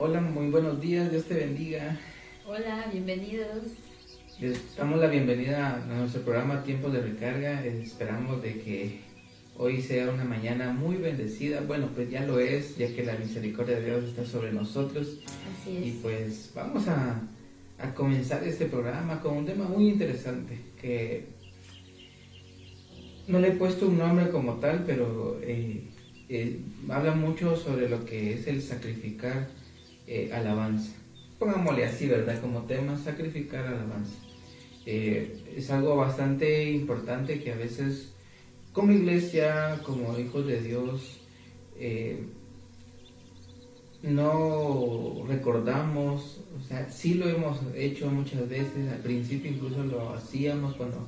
Hola, muy buenos días, Dios te bendiga. Hola, bienvenidos. Les damos la bienvenida a nuestro programa Tiempo de Recarga. Esperamos de que hoy sea una mañana muy bendecida. Bueno, pues ya lo es, ya que la misericordia de Dios está sobre nosotros. Así es. Y pues vamos a comenzar este programa con un tema muy interesante que no le he puesto un nombre como tal, pero habla mucho sobre lo que es el sacrificar alabanza. Pongámosle así, ¿verdad? Como tema, sacrificar alabanza. Es algo bastante importante que a veces, como iglesia, como hijos de Dios, no recordamos. O sea, sí lo hemos hecho muchas veces. Al principio incluso lo hacíamos cuando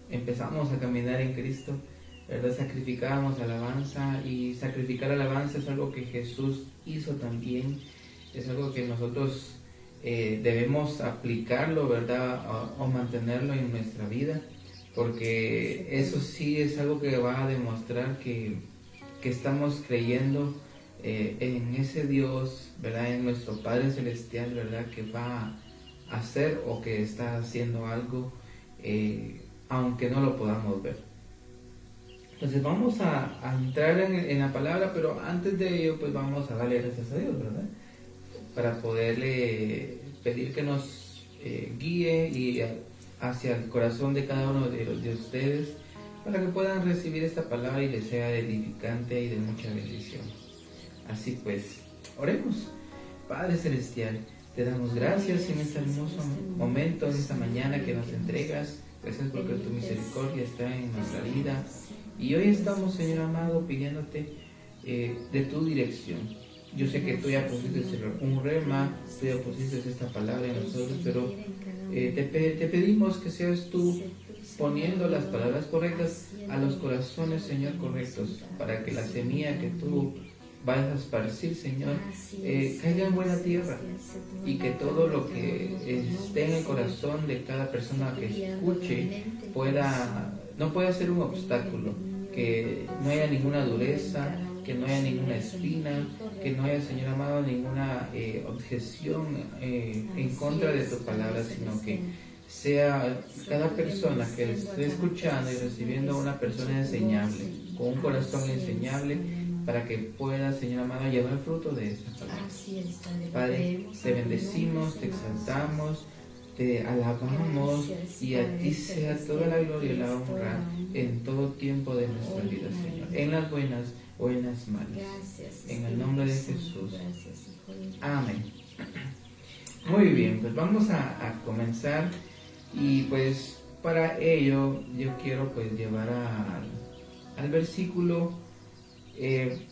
empezamos a caminar en Cristo, ¿verdad? Sacrificábamos alabanza, y sacrificar alabanza es algo que Jesús hizo también. Es algo que nosotros debemos aplicarlo, ¿verdad? O mantenerlo en nuestra vida, porque eso sí es algo que va a demostrar que estamos creyendo en ese Dios, ¿verdad? En nuestro Padre Celestial, ¿verdad? Que va a hacer o que está haciendo algo, aunque no lo podamos ver. Entonces vamos a entrar en la palabra, pero antes de ello pues vamos a darle gracias a Dios, ¿verdad? Para poderle pedir que nos guíe y hacia el corazón de cada uno de ustedes, para que puedan recibir esta palabra y les sea edificante y de mucha bendición. Así pues, oremos. Padre Celestial, te damos gracias en este hermoso momento, en esta mañana que nos entregas. Gracias porque tu misericordia está en nuestra vida. Y hoy estamos, Señor amado, pidiéndote de tu dirección. Yo sé que tú ya pusiste un rema, tú ya pusiste esta palabra en nosotros, pero te pedimos que seas tú poniendo las palabras correctas a los corazones, Señor, correctos, para que la semilla que tú vas a esparcir, Señor, caiga en buena tierra, y que todo lo que esté en el corazón de cada persona que escuche no pueda ser un obstáculo, que no haya ninguna dureza, que no haya ninguna espina, que no haya, Señor amado, ninguna objeción en contra de tu palabra, sino que sea cada persona que esté escuchando y recibiendo una persona enseñable, con un corazón enseñable, para que pueda, Señor amado, llevar fruto de esta palabra. Padre, te bendecimos, te exaltamos, te alabamos, y a ti sea toda la gloria y la honra en todo tiempo de nuestra vida, Señor, en las buenas o en las malas. En el nombre de Jesús. Amén. Muy bien, pues vamos a comenzar, y pues para ello yo quiero pues llevar al versículo en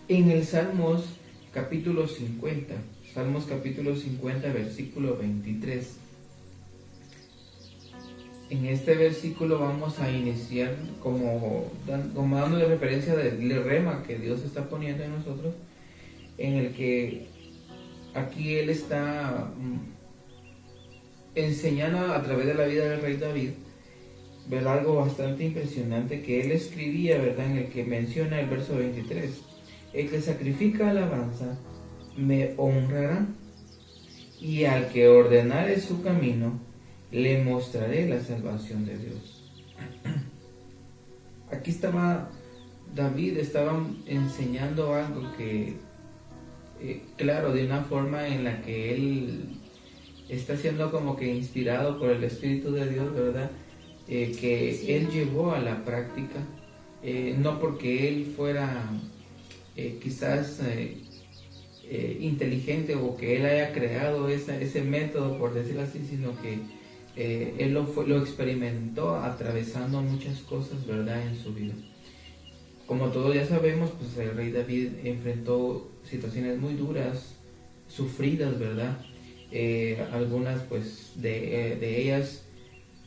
el Salmos capítulo 50, Salmos capítulo 50, versículo 23. En este versículo vamos a iniciar como dándole referencia del rema que Dios está poniendo en nosotros, en el que aquí Él está enseñando a través de la vida del rey David, ¿verdad? Algo bastante impresionante que él escribía, ¿verdad? En el que menciona el verso 23: el que sacrifica alabanza me honrará, y al que ordenare su camino le mostraré la salvación de Dios. Aquí David estaba enseñando algo que, claro, de una forma en la que él está siendo como que inspirado por el Espíritu de Dios, ¿verdad? Que él llevó a la práctica, no porque él fuera quizás inteligente, o que él haya creado ese método, por decirlo así, sino que él lo experimentó atravesando muchas cosas, ¿verdad?, en su vida. Como todos ya sabemos, pues el rey David enfrentó situaciones muy duras, sufridas, ¿verdad? Algunas pues de ellas,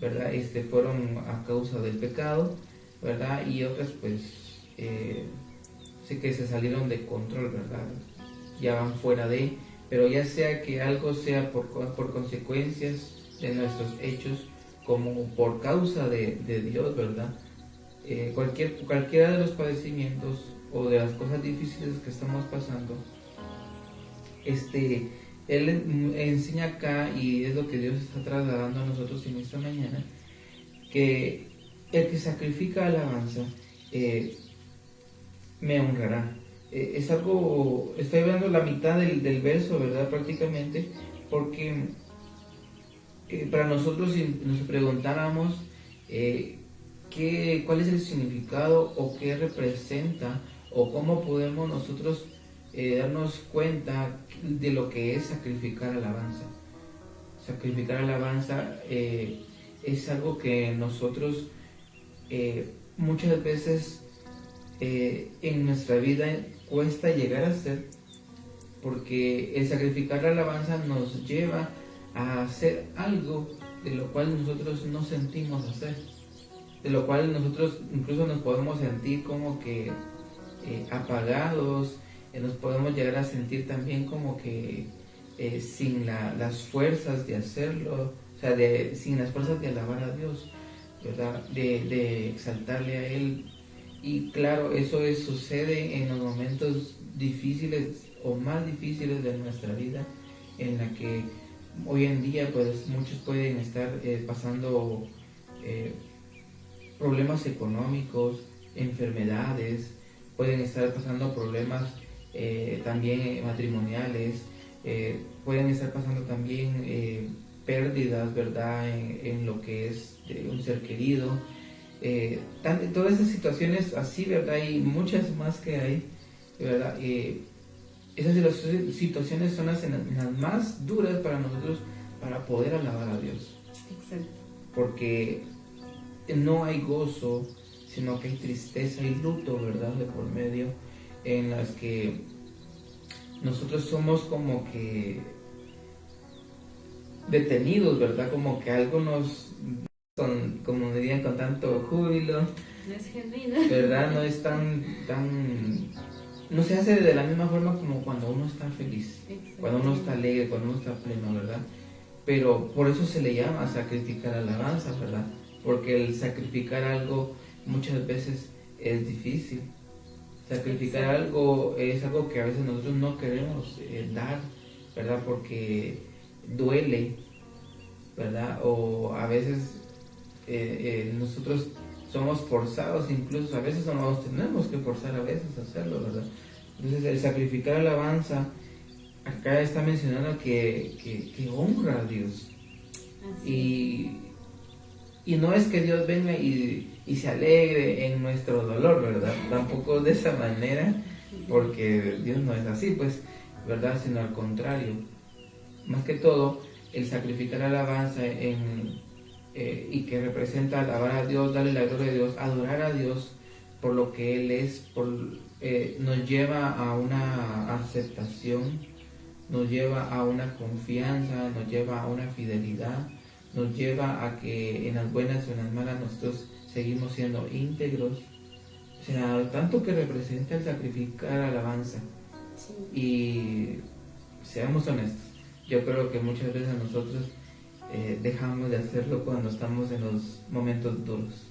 ¿verdad? Fueron a causa del pecado, ¿verdad? Y otras pues sí que se salieron de control, ¿verdad? Ya van fuera pero ya sea que algo sea por consecuencias de nuestros hechos, como por causa de Dios, ¿verdad? Cualquiera de los padecimientos o de las cosas difíciles que estamos pasando, Él enseña acá, y es lo que Dios está trasladando a nosotros en esta mañana, que el que sacrifica alabanza me honrará. Es algo, estoy hablando la mitad del verso, ¿verdad? Prácticamente, porque para nosotros, si nos preguntáramos cuál es el significado o qué representa o cómo podemos nosotros darnos cuenta de lo que es sacrificar alabanza. Sacrificar alabanza es algo que nosotros muchas veces en nuestra vida cuesta llegar a hacer, porque el sacrificar la alabanza nos lleva a hacer algo de lo cual nosotros no sentimos hacer, de lo cual nosotros incluso nos podemos sentir como que apagados, nos podemos llegar a sentir también como que sin las fuerzas de hacerlo, o sea, sin las fuerzas de alabar a Dios, ¿verdad? De exaltarle a Él. Y claro, eso sucede en los momentos difíciles o más difíciles de nuestra vida, en la que hoy en día pues muchos pueden estar pasando problemas económicos, enfermedades, pueden estar pasando problemas también matrimoniales, pueden estar pasando también pérdidas, ¿verdad? En lo que es un ser querido. Todas esas situaciones así, ¿verdad? Y muchas más que hay, ¿verdad? Esas situaciones son las más duras para nosotros para poder alabar a Dios. Exacto. Porque no hay gozo, sino que hay tristeza y luto, ¿verdad? De por medio, en las que nosotros somos como que detenidos, ¿verdad? Como que algo nos, como dirían, con tanto júbilo. No es genuino. ¿Verdad? No es tan, no se hace de la misma forma como cuando uno está feliz, cuando uno está alegre, cuando uno está pleno, ¿verdad? Pero por eso se le llama sacrificar alabanza, ¿verdad? Porque el sacrificar algo muchas veces es difícil. Sacrificar algo es algo que a veces nosotros no queremos dar, ¿verdad? Porque duele, ¿verdad? O a veces nosotros somos forzados, incluso a veces no nos tenemos que forzar a veces a hacerlo, ¿verdad? Entonces el sacrificar alabanza acá está mencionando que honra a Dios. Y no es que Dios venga y se alegre en nuestro dolor, ¿verdad? Tampoco de esa manera, porque Dios no es así, pues, ¿verdad? Sino al contrario. Más que todo, el sacrificar alabanza y que representa alabar a Dios, darle la gloria a Dios, adorar a Dios por lo que Él es, nos lleva a una aceptación, nos lleva a una confianza, nos lleva a una fidelidad, nos lleva a que en las buenas o en las malas nosotros seguimos siendo íntegros. O sea, tanto que representa el sacrificar alabanza. Sí. Y seamos honestos, yo creo que muchas veces nosotros dejamos de hacerlo cuando estamos en los momentos duros.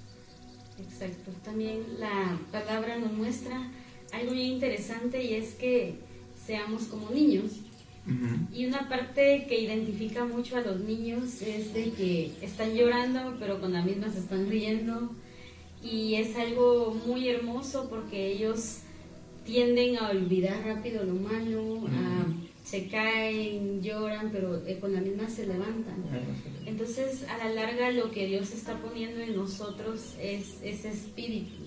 Exacto. También la palabra nos muestra algo muy interesante, y es que seamos como niños. Uh-huh. Y una parte que identifica mucho a los niños es de que están llorando, pero con la misma se están riendo, y es algo muy hermoso porque ellos tienden a olvidar rápido lo malo, uh-huh. Se caen, lloran, pero con la misma se levantan. Uh-huh. Entonces, a la larga, lo que Dios está poniendo en nosotros es ese espíritu,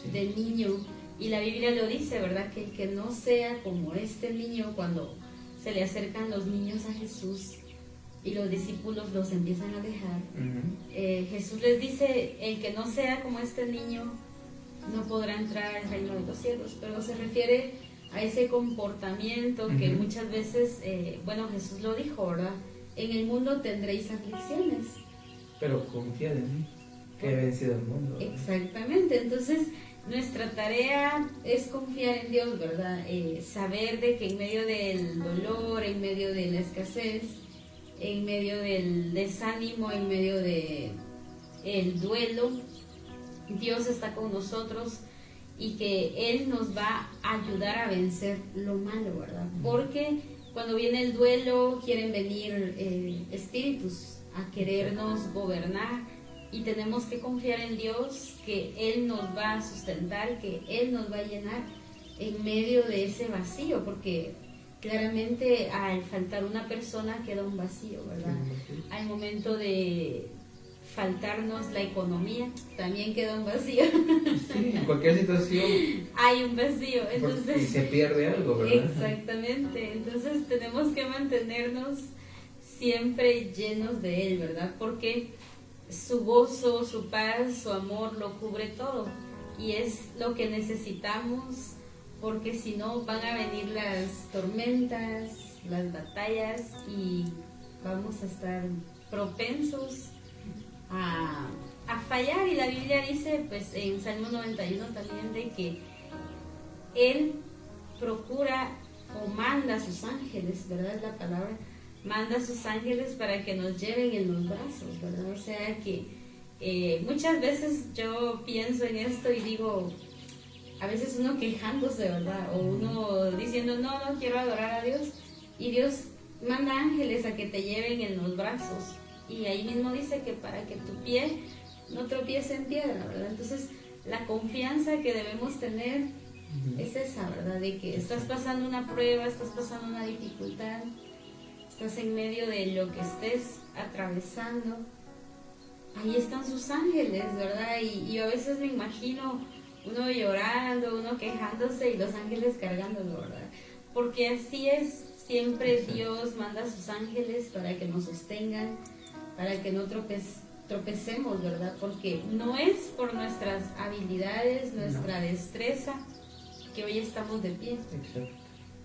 sí, de niño, y la Biblia lo dice, ¿verdad? Que el que no sea como este niño, cuando se le acercan los niños a Jesús y los discípulos los empiezan a dejar, uh-huh. Jesús les dice, el que no sea como este niño no podrá entrar al reino de los cielos, pero se refiere a ese comportamiento, uh-huh. que muchas veces, Jesús lo dijo, ¿verdad? En el mundo tendréis aflicciones, pero confiad en mí, que he vencido el mundo, ¿verdad? Exactamente. Entonces nuestra tarea es confiar en Dios, ¿verdad? Saber de que en medio del dolor, en medio de la escasez, en medio del desánimo, en medio del duelo, Dios está con nosotros y que Él nos va a ayudar a vencer lo malo, ¿verdad? Porque Cuando viene el duelo, quieren venir espíritus a querernos gobernar, y tenemos que confiar en Dios, que Él nos va a sustentar, que Él nos va a llenar en medio de ese vacío, porque claramente al faltar una persona queda un vacío, ¿verdad? Al momento de faltarnos la economía, también queda un vacío. Sí, en cualquier situación hay un vacío, entonces... Y se pierde algo, ¿verdad? Exactamente, entonces tenemos que mantenernos siempre llenos de Él, ¿verdad? Porque su gozo, su paz, su amor lo cubre todo, y es lo que necesitamos, porque si no van a venir las tormentas, las batallas, y vamos a estar propensos a fallar. Y la Biblia dice, pues en Salmo 91 también, de que Él procura o manda a sus ángeles, ¿verdad? Es la palabra, manda a sus ángeles para que nos lleven en los brazos, ¿verdad? O sea que muchas veces yo pienso en esto y digo, a veces uno quejándose, ¿verdad? O uno diciendo, no quiero adorar a Dios, y Dios manda ángeles a que te lleven en los brazos, y ahí mismo dice que para que tu pie no tropiece en piedra, ¿verdad? Entonces la confianza que debemos tener es esa, ¿verdad? De que estás pasando una prueba, estás pasando una dificultad, estás en medio de lo que estés atravesando, ahí están sus ángeles, ¿verdad? Y yo a veces me imagino uno llorando, uno quejándose y los ángeles cargándolo, ¿verdad? Porque así es, siempre Dios manda a sus ángeles para que nos sostengan, para que no tropecemos, ¿verdad? Porque no es por nuestras habilidades, nuestra destreza, que hoy estamos de pie. Exacto.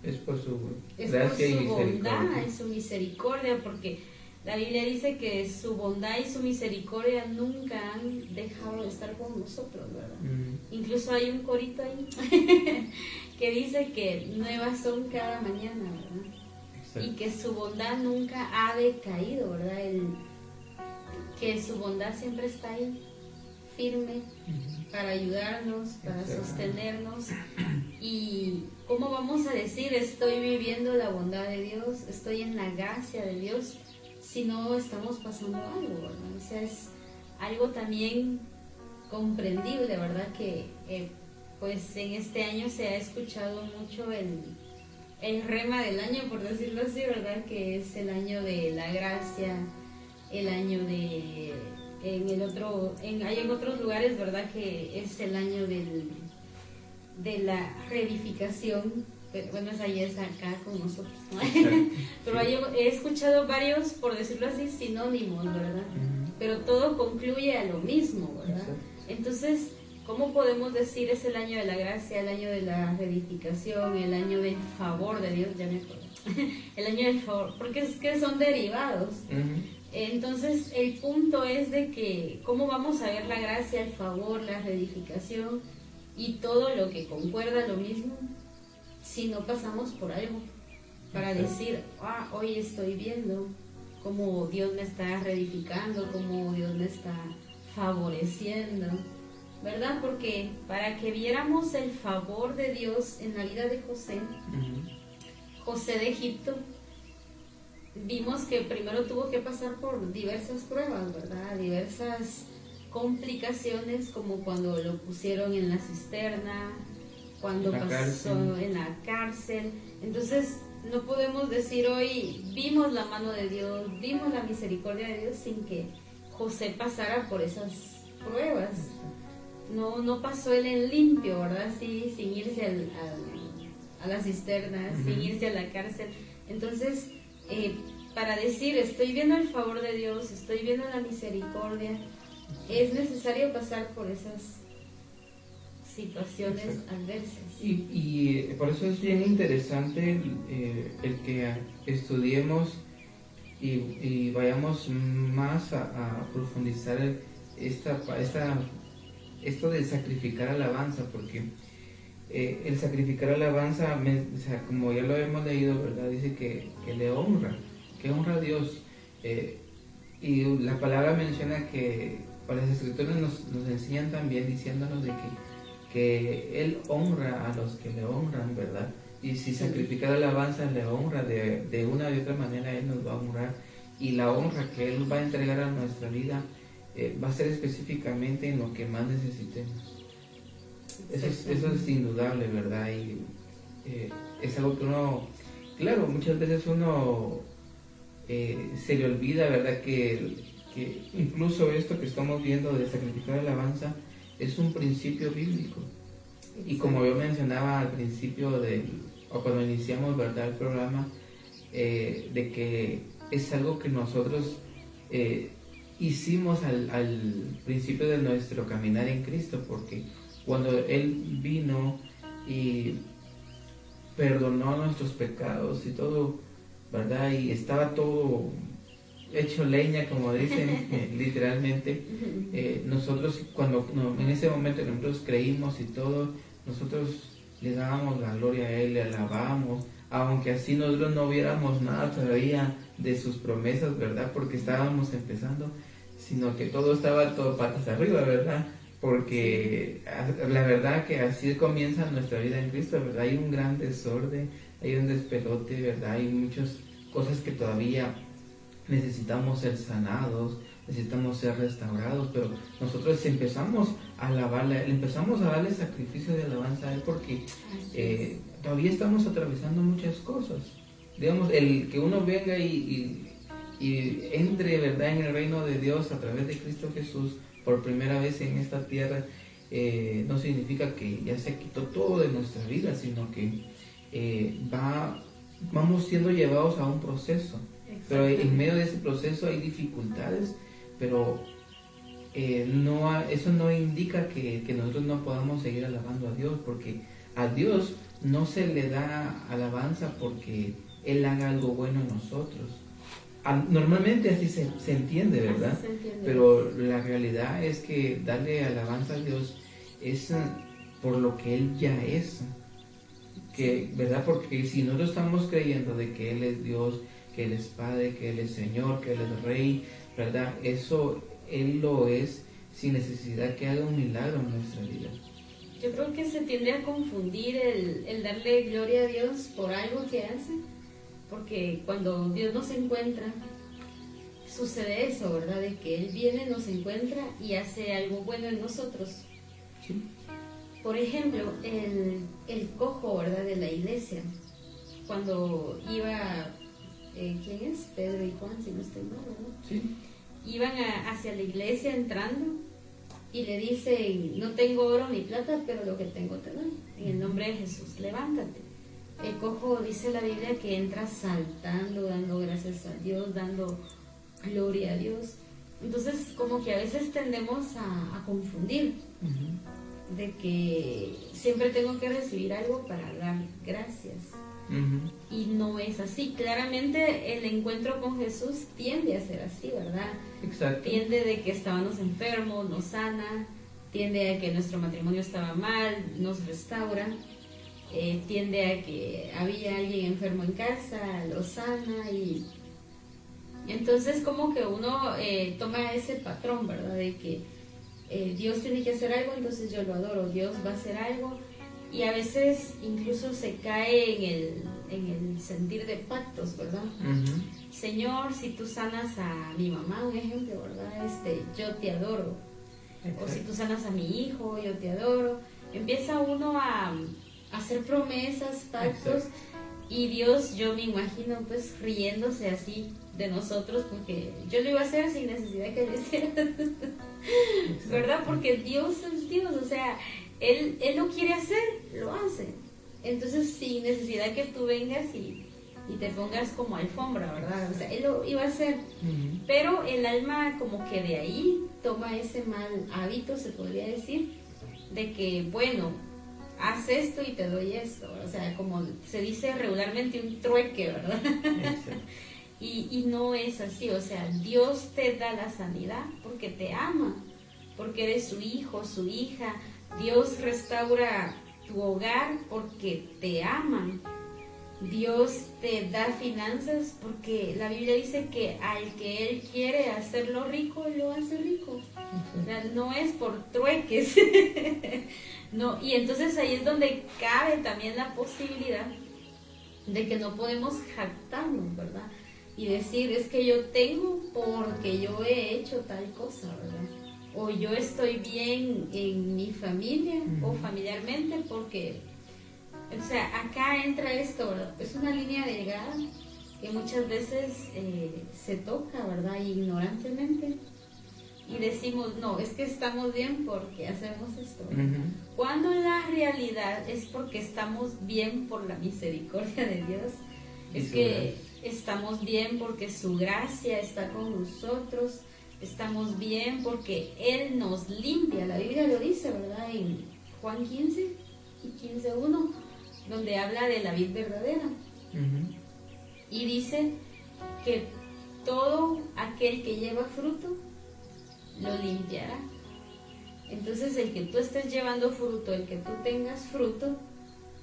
Es por su gracia y bondad y su misericordia, porque la Biblia dice que su bondad y su misericordia nunca han dejado de estar con nosotros, ¿verdad? Incluso hay un corito ahí que dice que nuevas son cada mañana, ¿verdad? Exacto. Y que su bondad nunca ha decaído, ¿verdad? Que su bondad siempre está ahí, firme, para ayudarnos, para sostenernos. Y ¿cómo vamos a decir estoy viviendo la bondad de Dios, estoy en la gracia de Dios, si no estamos pasando algo, ¿verdad? O sea, es algo también comprendible, ¿verdad? Que pues en este año se ha escuchado mucho el rema del año, por decirlo así, ¿verdad? Que es el año de la gracia, el año de... hay en otros lugares, ¿verdad? Que es el año de la reedificación. Bueno, esa ya es acá con nosotros, ¿no? Pero he escuchado varios, por decirlo así, sinónimos, ¿verdad? Pero todo concluye a lo mismo, ¿verdad? Entonces, ¿cómo podemos decir es el año de la gracia, el año de la reedificación, el año del favor de Dios? Ya me acuerdo. El año del favor, porque es que son derivados. Entonces, el punto es de que, ¿cómo vamos a ver la gracia, el favor, la reedificación y todo lo que concuerda lo mismo, si no pasamos por algo para decir, hoy estoy viendo cómo Dios me está reedificando, cómo Dios me está favoreciendo, ¿verdad? Porque para que viéramos el favor de Dios en la vida de José, José de Egipto, vimos que primero tuvo que pasar por diversas pruebas, ¿verdad? Diversas complicaciones, como cuando lo pusieron en la cisterna, cuando pasó en la cárcel. Entonces no podemos decir hoy vimos la mano de Dios, vimos la misericordia de Dios sin que José pasara por esas pruebas. No pasó él en limpio, ¿verdad? Sí, sin irse a la cisterna, sin irse a la cárcel. Entonces, para decir estoy viendo el favor de Dios, estoy viendo la misericordia, es necesario pasar por esas situaciones adversas. Y por eso es bien interesante el que estudiemos y vayamos más a profundizar esto de sacrificar alabanza, porque el sacrificar alabanza, o sea, como ya lo hemos leído, ¿verdad? Dice que le honra, que honra a Dios. Y la palabra menciona que, o las escrituras nos enseñan también diciéndonos de que Él honra a los que le honran, ¿verdad? Y si sacrificar alabanza le honra, de una u otra manera Él nos va a honrar. Y la honra que Él va a entregar a nuestra vida va a ser específicamente en lo que más necesitemos. Eso es indudable, ¿verdad? Y es algo que uno, claro, muchas veces uno se le olvida, ¿verdad? Que incluso esto que estamos viendo de sacrificar alabanza es un principio bíblico. Y como yo mencionaba al principio o cuando iniciamos, ¿verdad?, el programa, de que es algo que nosotros hicimos al principio de nuestro caminar en Cristo, porque cuando Él vino y perdonó nuestros pecados y todo, ¿verdad? Y estaba todo hecho leña, como dicen, literalmente. Nosotros, cuando en ese momento nosotros creímos y todo, nosotros le dábamos la gloria a Él, le alabamos, aunque así nosotros no viéramos nada todavía de sus promesas, ¿verdad? Porque estábamos empezando, sino que todo estaba todo patas arriba, ¿verdad? Porque la verdad que así comienza nuestra vida en Cristo, ¿verdad? Hay un gran desorden, hay un despelote, ¿verdad? Hay muchas cosas que todavía necesitamos ser sanados, necesitamos ser restaurados, pero nosotros empezamos a alabarle, empezamos a darle sacrificio de alabanza a Él porque todavía estamos atravesando muchas cosas. Digamos, el que uno venga y entre, ¿verdad?, en el reino de Dios a través de Cristo Jesús por primera vez en esta tierra, no significa que ya se quitó todo de nuestra vida, sino que vamos siendo llevados a un proceso. Pero en medio de ese proceso hay dificultades, pero eso no indica que nosotros no podamos seguir alabando a Dios, porque a Dios no se le da alabanza porque Él haga algo bueno en nosotros. Normalmente así se entiende, ¿verdad? Así se entiende. Pero la realidad es que darle alabanza a Dios es por lo que Él ya es, ¿verdad? Porque si nosotros estamos creyendo de que Él es Dios, que Él es Padre, que Él es Señor, que Él es Rey, ¿verdad? Eso Él lo es sin necesidad que haga un milagro en nuestra vida. Yo creo que se tiende a confundir el darle gloria a Dios por algo que hace, porque cuando Dios nos encuentra, sucede eso, ¿verdad? De que Él viene, nos encuentra y hace algo bueno en nosotros. Sí. Por ejemplo, el cojo, ¿verdad?, de la iglesia, cuando iba... ¿quién es? Pedro y Juan, si no estoy mal, ¿verdad? Sí. Iban hacia la iglesia entrando y le dicen, no tengo oro ni plata, pero lo que tengo te doy. En el nombre de Jesús, levántate. El cojo, dice la Biblia, que entra saltando, dando gracias a Dios, dando gloria a Dios. Entonces, como que a veces tendemos a confundir, de que siempre tengo que recibir algo para dar gracias. Y no es así. Claramente el encuentro con Jesús tiende a ser así, ¿verdad? Exacto. Tiende de que estábamos enfermos, nos sana, tiende a que nuestro matrimonio estaba mal, nos restaura, tiende a que había alguien enfermo en casa, lo sana, y entonces como que uno toma ese patrón, ¿verdad? De que Dios tiene que hacer algo, entonces yo lo adoro, Dios va a hacer algo. Y a veces incluso se cae en el sentir de pactos, ¿verdad? Señor, si tú sanas a mi mamá, un ejemplo, ¿verdad? Yo te adoro. Exacto. O si tú sanas a mi hijo, yo te adoro. Empieza uno a hacer promesas, pactos. Exacto. Y Dios, yo me imagino, pues, riéndose así de nosotros, porque yo lo iba a hacer sin necesidad de que lo hiciera. ¿Verdad? Porque Dios es Dios, o sea... Él lo quiere hacer, lo hace. Entonces, sin necesidad que tú vengas y te pongas como alfombra, ¿verdad? O sea, Él lo iba a hacer. Pero el alma como que de ahí toma ese mal hábito, se podría decir, de que, bueno, haz esto y te doy esto. O sea, como se dice regularmente, un trueque, ¿verdad? y no es así. O sea, Dios te da la sanidad porque te ama, porque eres su hijo, su hija. Dios restaura tu hogar porque te ama. Dios te da finanzas porque la Biblia dice que al que Él quiere hacerlo rico, lo hace rico. O sea, no es por trueques. No, y entonces ahí es donde cabe también la posibilidad de que no podemos jactarnos, ¿verdad? Y decir, es que yo tengo porque yo he hecho tal cosa, ¿verdad? O yo estoy bien en mi familia o familiarmente porque, o sea, acá entra esto, ¿verdad? Es una línea delgada que muchas veces se toca, ¿verdad? Ignorantemente. Y decimos, no, es que estamos bien porque hacemos esto. Cuando la realidad es porque estamos bien por la misericordia de Dios. Es que estamos bien porque su gracia está con nosotros. Estamos bien porque Él nos limpia. La Biblia lo dice, ¿verdad? En Juan 15 y 15:1, donde habla de la vid verdadera. Y dice que todo aquel que lleva fruto lo limpiará. Entonces el que tú estés llevando fruto, el que tú tengas fruto,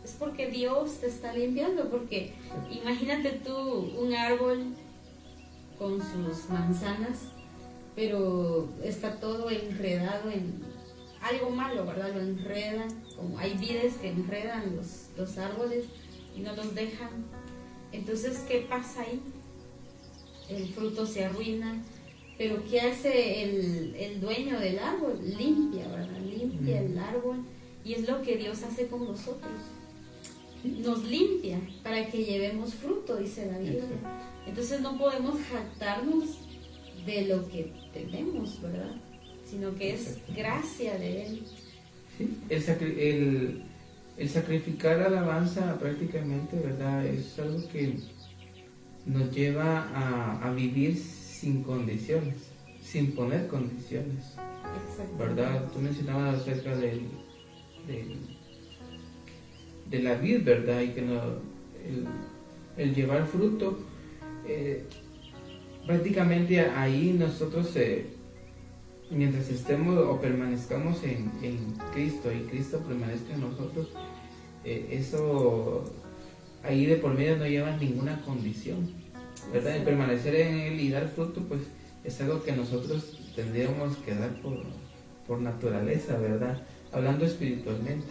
es porque Dios te está limpiando. Porque imagínate tú un árbol con sus manzanas, pero está todo enredado en algo malo, ¿verdad? Lo enredan, como hay vides que enredan los árboles y no los dejan. Entonces, ¿qué pasa ahí? El fruto se arruina. Pero ¿qué hace el dueño del árbol? Limpia, ¿verdad? Limpia el árbol. Y es lo que Dios hace con nosotros. Nos limpia para que llevemos fruto, dice la Biblia. Entonces no podemos jactarnos de lo que tenemos, ¿verdad? Sino que es gracia de Él. Sí, el sacrificar alabanza prácticamente, ¿verdad? Es algo que nos lleva a vivir sin condiciones, sin poner condiciones, ¿verdad? Tú mencionabas acerca de la vid, ¿verdad? Y que no, el llevar fruto, prácticamente ahí nosotros, mientras estemos o permanezcamos en Cristo y Cristo permanezca en nosotros, eso ahí de por medio no lleva ninguna condición, ¿verdad? El permanecer en Él y dar fruto, pues es algo que nosotros tendríamos que dar por naturaleza, ¿verdad? Hablando espiritualmente,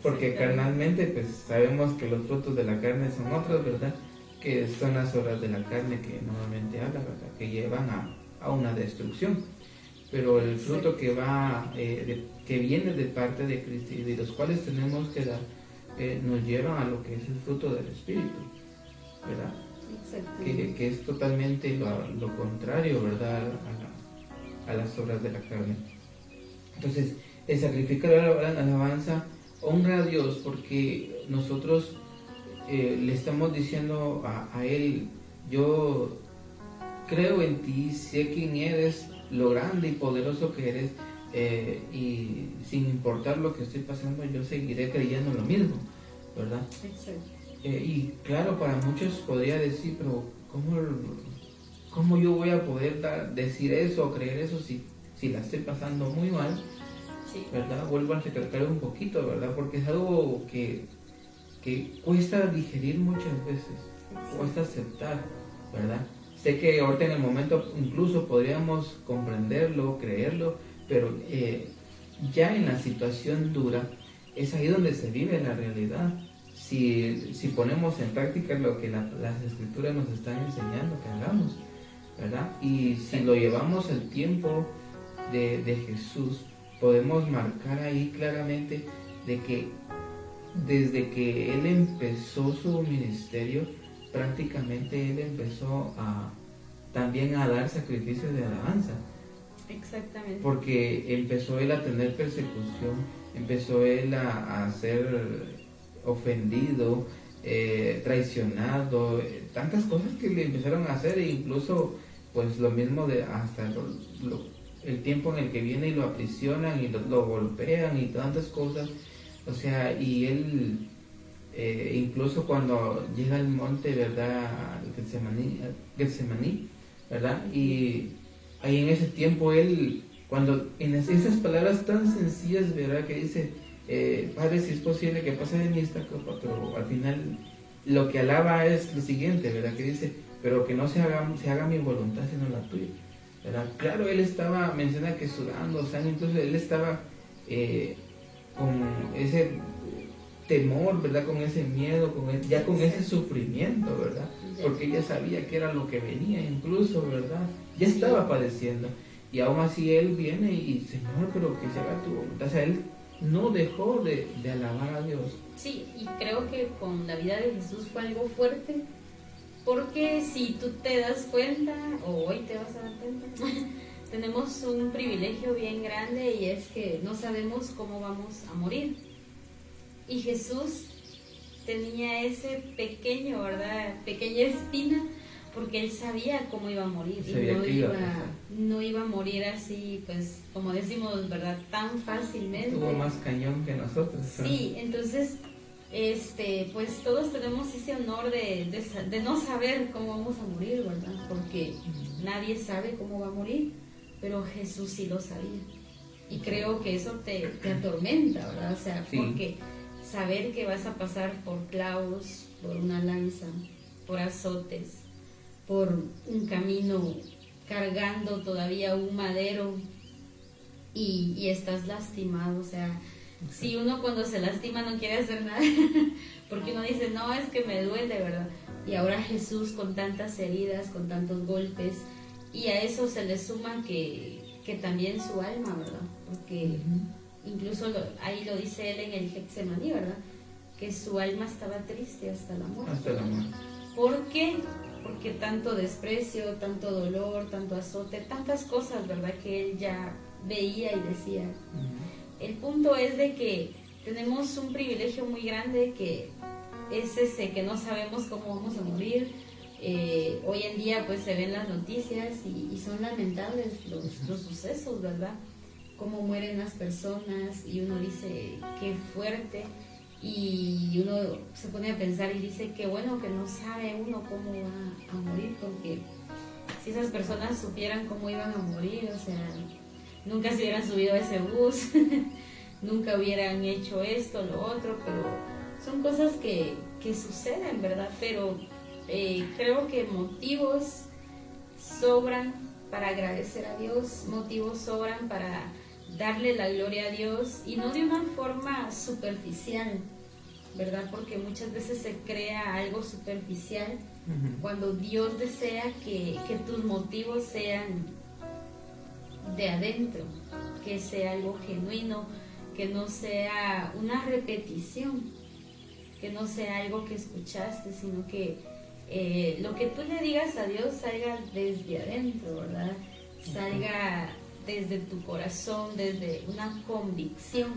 porque carnalmente pues sabemos que los frutos de la carne son otros, ¿verdad? Que son las obras de la carne que normalmente habla, ¿verdad? Que llevan a una destrucción. Pero el fruto que va, que viene de parte de Cristo y de los cuales tenemos que dar, nos llevan a lo que es el fruto del Espíritu, ¿verdad? Que es totalmente lo contrario, ¿verdad? A las obras de la carne. Entonces, el sacrificar la alabanza honra a Dios porque nosotros le estamos diciendo a Él, yo creo en ti, sé quién eres, lo grande y poderoso que eres, y sin importar lo que estoy pasando, yo seguiré creyendo lo mismo, ¿verdad? Exacto. Y claro, para muchos podría decir, pero ¿cómo yo voy a poder decir eso o creer eso si la estoy pasando muy mal? Sí. ¿Verdad? Vuelvo a recalcar un poquito, ¿verdad? Porque es algo que cuesta digerir muchas veces, sí. Cuesta aceptar, ¿verdad? Sé que ahorita en el momento incluso podríamos comprenderlo, creerlo, pero ya en la situación dura es ahí donde se vive la realidad. Si ponemos en práctica lo que las escrituras nos están enseñando que hagamos, ¿verdad? Y si lo llevamos al tiempo de Jesús, podemos marcar ahí claramente de que desde que Él empezó su ministerio, prácticamente Él empezó también a dar sacrificios de alabanza. Exactamente. Porque empezó Él a tener persecución, empezó Él a ser ofendido, traicionado, tantas cosas que le empezaron a hacer, e incluso pues lo mismo de hasta el tiempo en el que viene y lo aprisionan y lo golpean y tantas cosas, o sea, y él incluso cuando llega al monte, ¿verdad? Getsemaní, ¿verdad? Y ahí en ese tiempo él, cuando en esas palabras tan sencillas, ¿verdad? Que dice, Padre, si es posible que pase de mí esta copa, pero al final lo que alaba es lo siguiente, ¿verdad? Que dice, pero que no se haga mi voluntad sino la tuya, ¿verdad? Claro, él estaba, menciona que sudando, o sea, entonces él estaba con temor, ¿verdad? Con ese miedo, con ese sufrimiento, ¿verdad? Porque ella sabía que era lo que venía incluso, ¿verdad? Ya estaba padeciendo. Y aún así él viene y, Señor, pero que se haga tu voluntad. O sea, él no dejó de alabar a Dios. Sí, y creo que con la vida de Jesús fue algo fuerte, porque si tú te das cuenta, o hoy te vas a dar cuenta, tenemos un privilegio bien grande, y es que no sabemos cómo vamos a morir. Y Jesús tenía ese pequeña espina, porque él sabía cómo iba a morir, y no iba a morir así, pues, como decimos, ¿verdad?, tan fácilmente. Tuvo más cañón que nosotros. Sí, entonces, pues todos tenemos ese honor de no saber cómo vamos a morir, ¿verdad? Porque nadie sabe cómo va a morir, pero Jesús sí lo sabía. Y creo que eso te atormenta, ¿verdad? O sea, sí. Porque saber que vas a pasar por clavos, por una lanza, por azotes, por un camino cargando todavía un madero y estás lastimado, o sea, si uno cuando se lastima no quiere hacer nada, porque uno dice, no, es que me duele, ¿verdad? Y ahora Jesús con tantas heridas, con tantos golpes, y a eso se le suma que también su alma, ¿verdad? Porque incluso ahí lo dice él en el Getsemaní, ¿verdad? Que su alma estaba triste hasta la muerte. Hasta la muerte. ¿Por qué? Porque tanto desprecio, tanto dolor, tanto azote, tantas cosas, ¿verdad?, que él ya veía y decía. El punto es de que tenemos un privilegio muy grande, que es ese, que no sabemos cómo vamos a morir. Hoy en día pues se ven las noticias y son lamentables los sucesos, ¿verdad? Cómo mueren las personas, y uno dice, qué fuerte. Y uno se pone a pensar y dice, qué bueno que no sabe uno cómo va a morir, porque si esas personas supieran cómo iban a morir, o sea, nunca se hubieran subido a ese bus, nunca hubieran hecho esto, lo otro, pero son cosas que suceden, ¿verdad? Pero creo que motivos sobran para agradecer a Dios, motivos sobran para darle la gloria a Dios, y no de una forma superficial, ¿verdad? Porque muchas veces se crea algo superficial cuando Dios desea que tus motivos sean de adentro, que sea algo genuino, que no sea una repetición, que no sea algo que escuchaste, sino que lo que tú le digas a Dios salga desde adentro, ¿verdad? Salga desde tu corazón, desde una convicción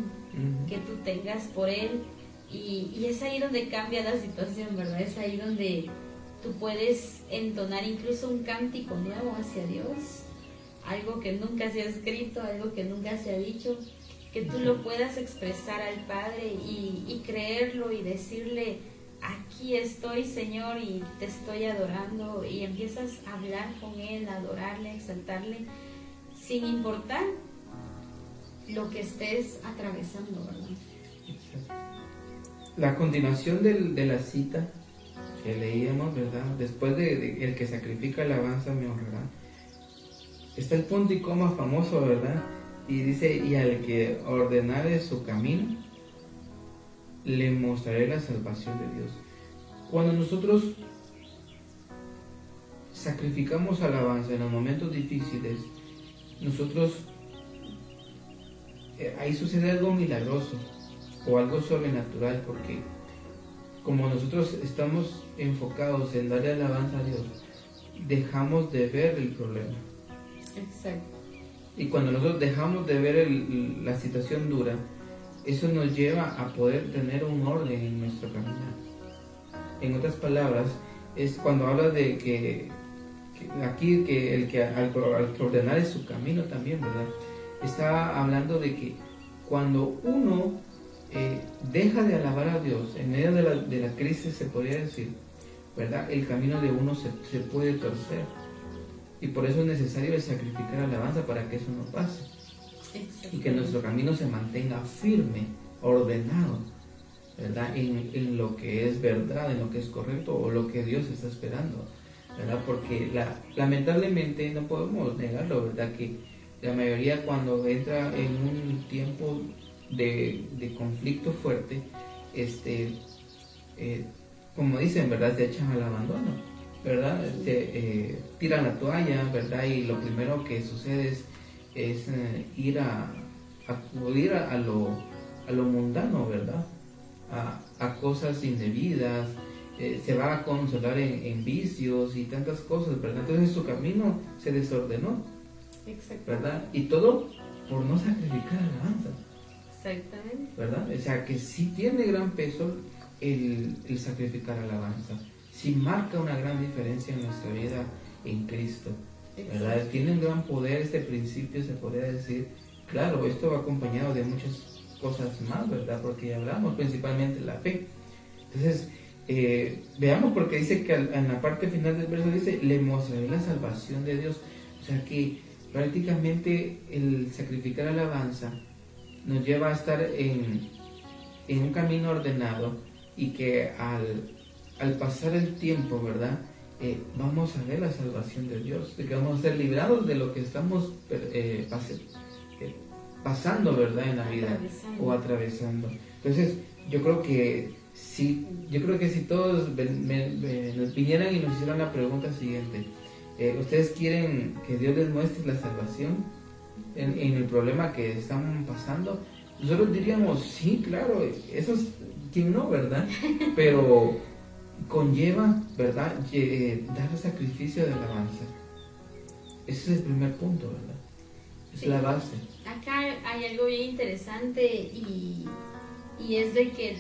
que tú tengas por Él, y es ahí donde cambia la situación, ¿verdad? Es ahí donde tú puedes entonar incluso un cántico nuevo hacia Dios, algo que nunca se ha escrito, algo que nunca se ha dicho, que tú lo puedas expresar al Padre y creerlo y decirle, aquí estoy, Señor, y te estoy adorando, y empiezas a hablar con Él, a adorarle, a exaltarle, sin importar lo que estés atravesando, ¿verdad? La continuación de la cita que leíamos, ¿verdad? Después de el que sacrifica alabanza me honrará, está el punto y coma famoso, ¿verdad? Y dice, y al que ordenare su camino, le mostraré la salvación de Dios. Cuando nosotros sacrificamos alabanza en los momentos difíciles, nosotros, ahí sucede algo milagroso o algo sobrenatural, porque como nosotros estamos enfocados en darle alabanza a Dios, dejamos de ver el problema. Exacto. Y cuando nosotros dejamos de ver la situación dura, eso nos lleva a poder tener un orden en nuestro caminar. En otras palabras, es cuando habla de que aquí que el que al ordenar es su camino también, ¿verdad? Está hablando de que cuando uno deja de alabar a Dios en medio de la crisis, se podría decir, ¿verdad? El camino de uno se puede torcer, y por eso es necesario el sacrificar alabanza para que eso no pase, y que nuestro camino se mantenga firme, ordenado, ¿verdad? En lo que es verdad, en lo que es correcto, o lo que Dios está esperando, ¿verdad? Porque lamentablemente no podemos negarlo, ¿verdad? Que la mayoría, cuando entra en un tiempo de conflicto fuerte, como dicen, ¿verdad? Se echan al abandono, ¿verdad? Tiran la toalla, ¿verdad? Y lo primero que sucede es ir a acudir a lo mundano, ¿verdad? A cosas indebidas, se va a consolar en vicios y tantas cosas, ¿verdad? Entonces su camino se desordenó, ¿verdad? Y todo por no sacrificar alabanza. Exactamente. ¿Verdad? O sea, que sí tiene gran peso el sacrificar alabanza. Sí marca una gran diferencia en nuestra vida en Cristo, ¿verdad? Exacto. Tiene un gran poder este principio, se podría decir. Claro, esto va acompañado de muchas cosas más, ¿verdad? Porque hablamos principalmente de la fe. Entonces, veamos, porque dice que en la parte final del verso dice, le mostraré la salvación de Dios. O sea que prácticamente el sacrificar alabanza nos lleva a estar en un camino ordenado, y que al pasar el tiempo, ¿verdad? Vamos a ver la salvación de Dios, de que vamos a ser librados de lo que estamos pasando, ¿verdad? En la vida o atravesando. Entonces, yo creo que si todos nos vinieran y nos hicieran la pregunta siguiente, ¿ustedes quieren que Dios les muestre la salvación en el problema que están pasando? Nosotros diríamos, sí, claro, eso es, ¿quién no, verdad? Pero conlleva, ¿verdad?, dar el sacrificio de alabanza. Ese es el primer punto, ¿verdad? Es la base. Acá hay algo bien interesante y es de que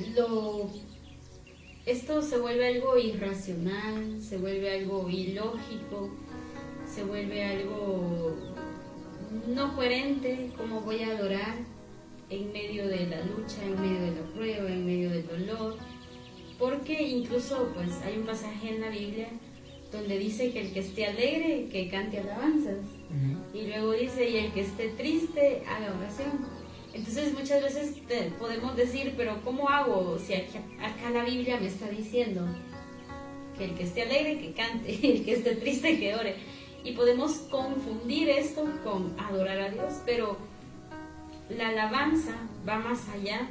esto se vuelve algo irracional, se vuelve algo ilógico, se vuelve algo no coherente. ¿Cómo voy a adorar en medio de la lucha, en medio de la prueba, en medio del dolor? Porque incluso pues hay un pasaje en la Biblia donde dice que el que esté alegre, que cante alabanzas. Uh-huh. Y luego dice, y el que esté triste, haga oración. Entonces muchas veces podemos decir, pero ¿cómo hago si acá la Biblia me está diciendo que el que esté alegre, que cante, el que esté triste, que ore? Y podemos confundir esto con adorar a Dios, pero la alabanza va más allá,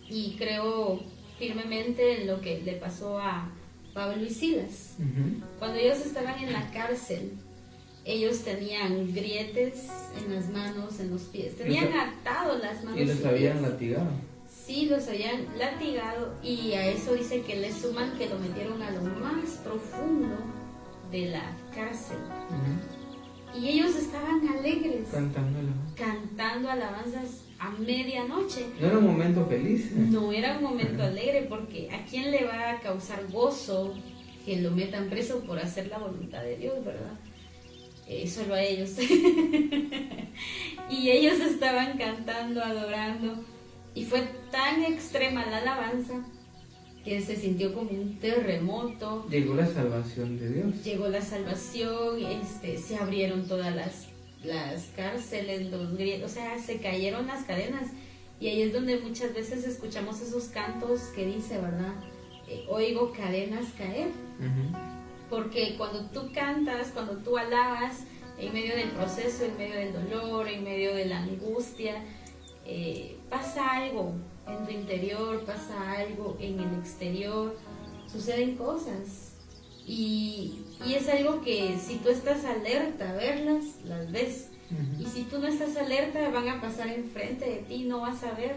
y creo firmemente en lo que le pasó a Pablo y Silas. Uh-huh. Cuando ellos estaban en la cárcel, ellos tenían grietes en las manos, en los pies, tenían atados las manos. Y los habían latigado. Sí, los habían latigado, y a eso dice que le suman que lo metieron a lo más profundo de la cárcel. Uh-huh. Y ellos estaban alegres, cantando alabanzas a medianoche. No era un momento feliz. No era un momento alegre, porque ¿a quién le va a causar gozo que lo metan preso por hacer la voluntad de Dios, verdad? Solo a ellos. Y ellos estaban cantando, adorando, y fue tan extrema la alabanza que se sintió como un terremoto. Llegó la salvación de Dios. Llegó la salvación, se abrieron todas las cárceles, los griegos, o sea, se cayeron las cadenas. Y ahí es donde muchas veces escuchamos esos cantos que dice, ¿verdad? Oigo cadenas caer. Uh-huh. Porque cuando tú cantas, cuando tú alabas, en medio del proceso, en medio del dolor, en medio de la angustia, pasa algo en tu interior, pasa algo en el exterior, suceden cosas. Y es algo que si tú estás alerta a verlas, las ves. Uh-huh. Y si tú no estás alerta, van a pasar enfrente de ti, no vas a ver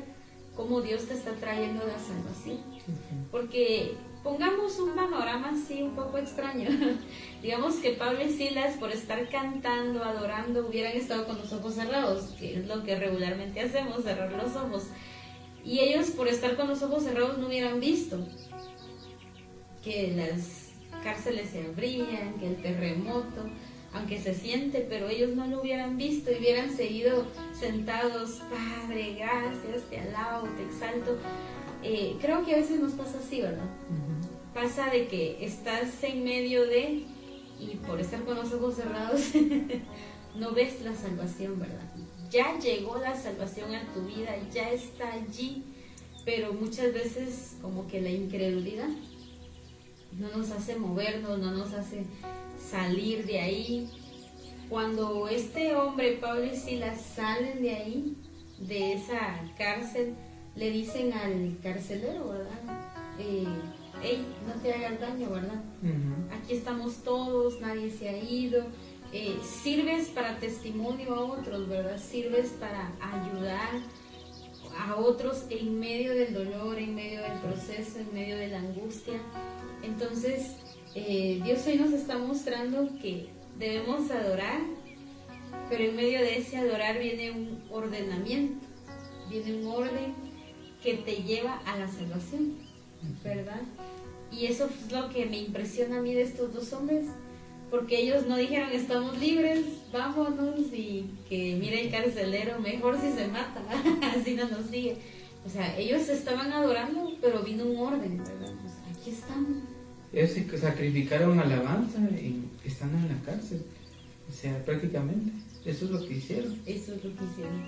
cómo Dios te está trayendo la salvación. Uh-huh. Porque pongamos un panorama así un poco extraño. Digamos que Pablo y Silas, por estar cantando, adorando, hubieran estado con los ojos cerrados, que es lo que regularmente hacemos, cerrar los ojos. Y ellos, por estar con los ojos cerrados, no hubieran visto que las cárceles se abrían, que el terremoto, aunque se siente, pero ellos no lo hubieran visto y hubieran seguido sentados. Padre, gracias, te alabo, te exalto. Creo que a veces nos pasa así, ¿verdad? Uh-huh. Pasa de que estás en medio de, y por estar con los ojos cerrados, no ves la salvación, ¿verdad? Ya llegó la salvación a tu vida, ya está allí, pero muchas veces como que la incredulidad no nos hace movernos, no nos hace salir de ahí. Cuando este hombre, Pablo y Silas, salen de ahí, de esa cárcel, le dicen al carcelero, ¿verdad? Hey, no te hagas daño, ¿verdad? Aquí estamos todos, nadie se ha ido. Sirves para testimonio a otros, ¿verdad? Sirves para ayudar a otros en medio del dolor, en medio del proceso, en medio de la angustia. Entonces, Dios hoy nos está mostrando que debemos adorar, pero en medio de ese adorar viene un ordenamiento, viene un orden que te lleva a la salvación, ¿verdad? Y eso es lo que me impresiona a mí de estos dos hombres, porque ellos no dijeron estamos libres, vámonos, y que mire el carcelero, mejor si se mata, así no nos sigue. O sea, ellos estaban adorando, pero vino un orden, ¿verdad? Pues aquí estamos. Ellos se sacrificaron alabanza estando en la cárcel, o sea, prácticamente, eso es lo que hicieron. Eso es lo que hicieron.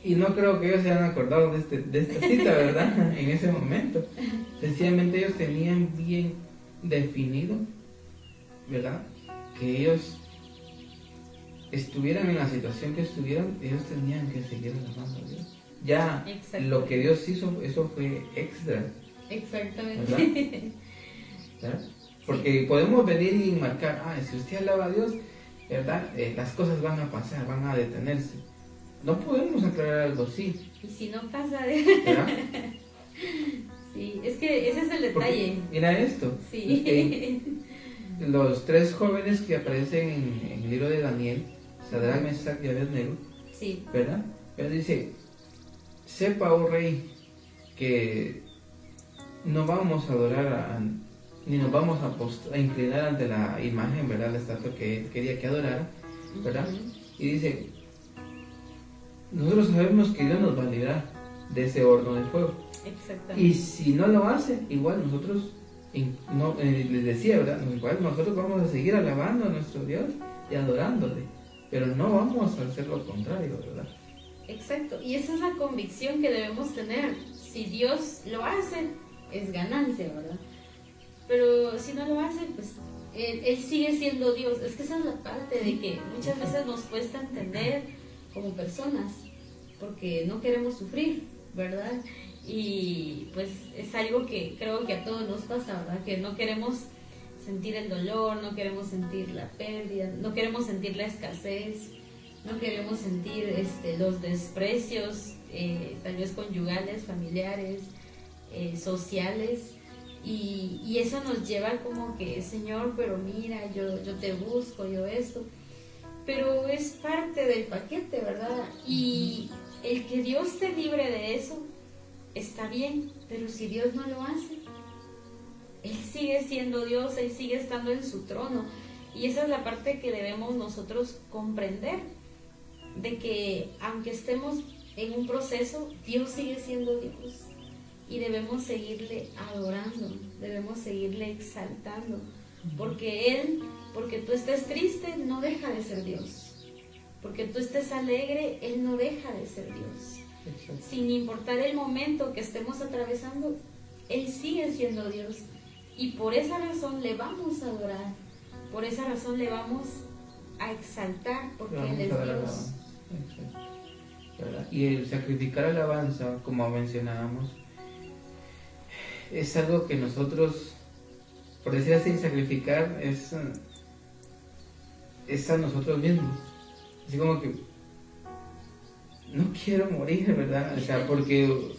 Y no creo que ellos se hayan acordado de esta cita, ¿verdad? En ese momento. Sencillamente ellos tenían bien definido, ¿verdad? Que ellos estuvieran en la situación que estuvieran, ellos tenían que seguir alabando a Dios. Ya lo que Dios hizo, eso fue extra. Exactamente. ¿Verdad? Porque podemos venir y marcar, si usted alaba a Dios, ¿verdad? Las cosas van a pasar, van a detenerse. No podemos aclarar algo así. Y si no pasa, ¿verdad? Sí, es que ese es el detalle. Porque, mira esto. Sí. Los tres jóvenes que aparecen en el libro de Daniel, Sadrach, Mesach y Abednego, sí, ¿verdad? Pero dice, sepa, oh rey, que no vamos a adorar ni nos vamos a inclinar ante la imagen, ¿verdad? La estatua que él quería que adorara, ¿verdad? Y dice, nosotros sabemos que Dios nos va a librar de ese horno de fuego. Exactamente. Y si no lo hace, igual nosotros, les decía, ¿verdad? Igual nosotros vamos a seguir alabando a nuestro Dios y adorándole, pero no vamos a hacer lo contrario, ¿verdad? Exacto, y esa es la convicción que debemos tener. Si Dios lo hace, es ganancia, ¿verdad? Pero si no lo hace, pues él sigue siendo Dios. Es que esa es la parte de que muchas veces nos cuesta entender como personas, porque no queremos sufrir, ¿verdad? Y pues es algo que creo que a todos nos pasa, ¿verdad? Que no queremos sentir el dolor, no queremos sentir la pérdida, no queremos sentir la escasez, no queremos sentir los desprecios, tal vez conyugales, familiares, sociales, y eso nos lleva como que, Señor, pero mira, yo te busco, yo esto, pero es parte del paquete, ¿verdad? Y el que Dios te libre de eso está bien, pero si Dios no lo hace, Él sigue siendo Dios, Él sigue estando en su trono, y esa es la parte que debemos nosotros comprender, de que aunque estemos en un proceso, Dios sigue siendo Dios y debemos seguirle adorando, debemos seguirle exaltando, porque tú estés triste, no deja de ser Dios, porque tú estés alegre, Él no deja de ser Dios. Exacto. Sin importar el momento que estemos atravesando, Él sigue siendo Dios, y por esa razón le vamos a adorar, por esa razón le vamos a exaltar, porque Él es Dios. ¿Verdad? Y el sacrificar alabanza, como mencionábamos, es algo que nosotros, por decir así, sacrificar es a nosotros mismos. Así como que no quiero morir, ¿verdad? O sea, porque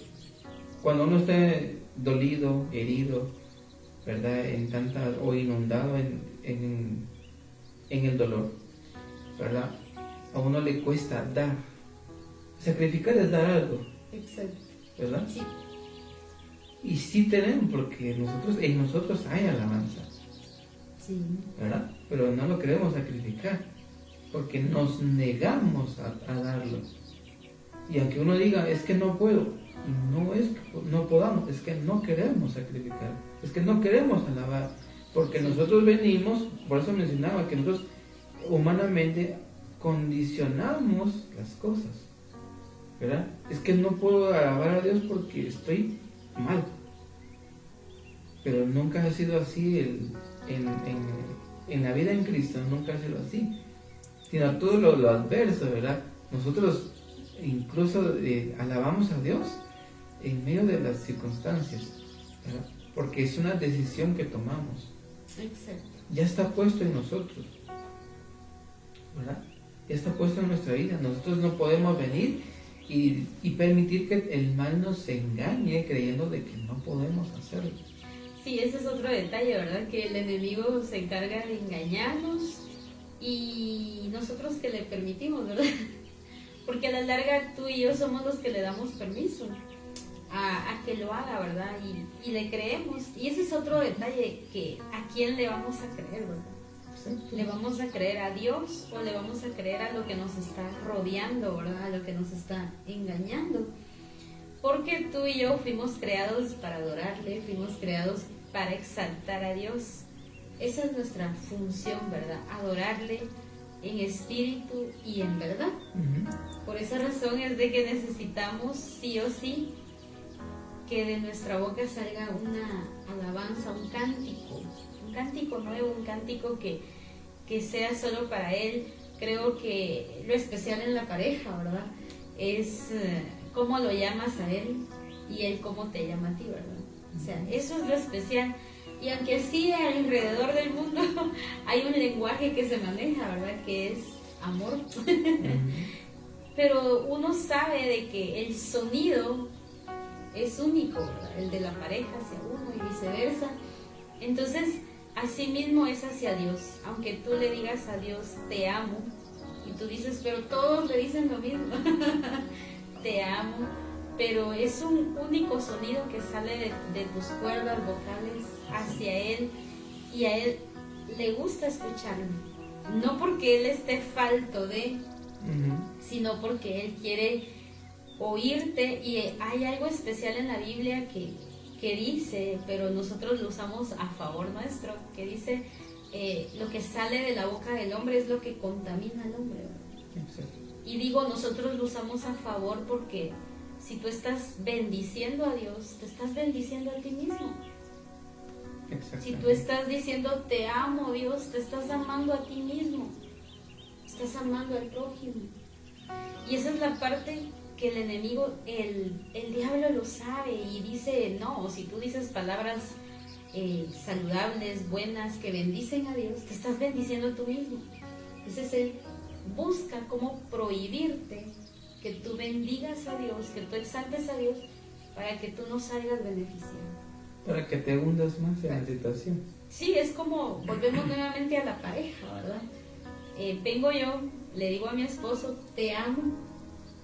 cuando uno está dolido, herido, ¿verdad? O inundado en el dolor, ¿verdad? A uno le cuesta dar. Sacrificar es dar algo. Exacto. ¿Verdad? Sí. Y sí tenemos, porque en nosotros hay alabanza. Sí. ¿Verdad? Pero no lo queremos sacrificar, porque nos negamos a darlo. Y aunque uno diga, es que no puedo, no es que no podamos, es que no queremos sacrificar, es que no queremos alabar, porque nosotros venimos, por eso mencionaba que nosotros humanamente condicionamos las cosas, ¿verdad? Es que no puedo alabar a Dios porque estoy mal, pero nunca ha sido así en la vida en Cristo, nunca ha sido así, sino todo lo adverso, ¿verdad? Nosotros incluso alabamos a Dios en medio de las circunstancias, ¿verdad? Porque es una decisión que tomamos. Exacto. Ya está puesto en nosotros, ¿verdad? Ya está puesto en nuestra vida. Nosotros no podemos venir y permitir que el mal nos engañe creyendo de que no podemos hacerlo. Sí, ese es otro detalle, ¿verdad? Que el enemigo se encarga de engañarnos y nosotros que le permitimos, ¿verdad? Porque a la larga tú y yo somos los que le damos permiso a que lo haga, ¿verdad? Y le creemos. Y ese es otro detalle, que a quién le vamos a creer, ¿verdad? Exacto. ¿Le vamos a creer a Dios o le vamos a creer a lo que nos está rodeando, ¿verdad? A lo que nos está engañando. Porque tú y yo fuimos creados para adorarle, fuimos creados para exaltar a Dios. Esa es nuestra función, ¿verdad? Adorarle en espíritu y en verdad. Por esa razón es de que necesitamos sí o sí que de nuestra boca salga una alabanza, un cántico nuevo, un cántico que sea solo para Él. Creo que lo especial en la pareja, ¿verdad? Es cómo lo llamas a Él y Él cómo te llama a ti, ¿verdad? O sea, eso es lo especial. Y aunque sí alrededor del mundo hay un lenguaje que se maneja, ¿verdad? Que es amor. Pero uno sabe de que el sonido es único, ¿verdad? El de la pareja hacia uno y viceversa. Entonces, así mismo es hacia Dios. Aunque tú le digas a Dios, te amo, y tú dices, pero todos le dicen lo mismo, te amo, pero es un único sonido que sale de tus cuerdas vocales hacia Él, y a Él le gusta escucharlo. No porque Él esté falto de, sino porque Él quiere oírte. Y hay algo especial en la Biblia que dice, pero nosotros lo usamos a favor nuestro, que dice, lo que sale de la boca del hombre es lo que contamina al hombre, ¿verdad? Y digo, nosotros lo usamos a favor porque si tú estás bendiciendo a Dios, te estás bendiciendo a ti mismo. Si tú estás diciendo, te amo, Dios, te estás amando a ti mismo, estás amando al prójimo. Y esa es la parte que el enemigo, el diablo lo sabe y dice, no, si tú dices palabras saludables, buenas, que bendicen a Dios, te estás bendiciendo tú mismo. Entonces él busca cómo prohibirte que tú bendigas a Dios, que tú exaltes a Dios, para que tú no salgas beneficiado. Para que te hundas más en la situación. Sí, es como, volvemos nuevamente a la pareja, ¿verdad? Vengo yo, le digo a mi esposo, te amo.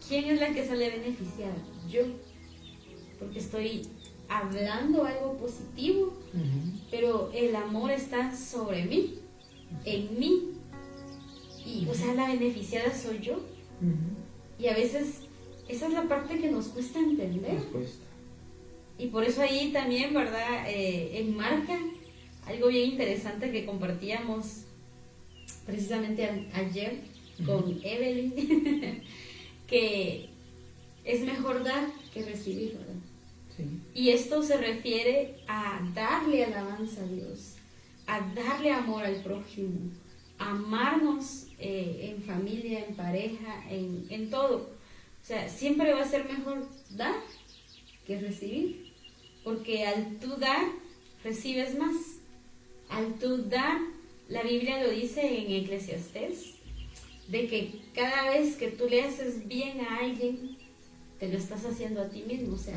¿Quién es la que sale beneficiada? Yo, porque estoy hablando algo positivo, pero el amor está sobre mí, en mí, y o sea, la beneficiada soy yo. Y a veces esa es la parte que nos cuesta entender. Nos cuesta. Y por eso ahí también, ¿verdad? Enmarca algo bien interesante que compartíamos precisamente ayer con Evelyn, que es mejor dar que recibir, ¿verdad? Sí. Y esto se refiere a darle alabanza a Dios, a darle amor al prójimo, a amarnos en familia, en pareja, en todo. O sea, siempre va a ser mejor dar que recibir, porque al tú dar, recibes más. Al tú dar, la Biblia lo dice en Eclesiastés, de que cada vez que tú le haces bien a alguien, te lo estás haciendo a ti mismo. O sea,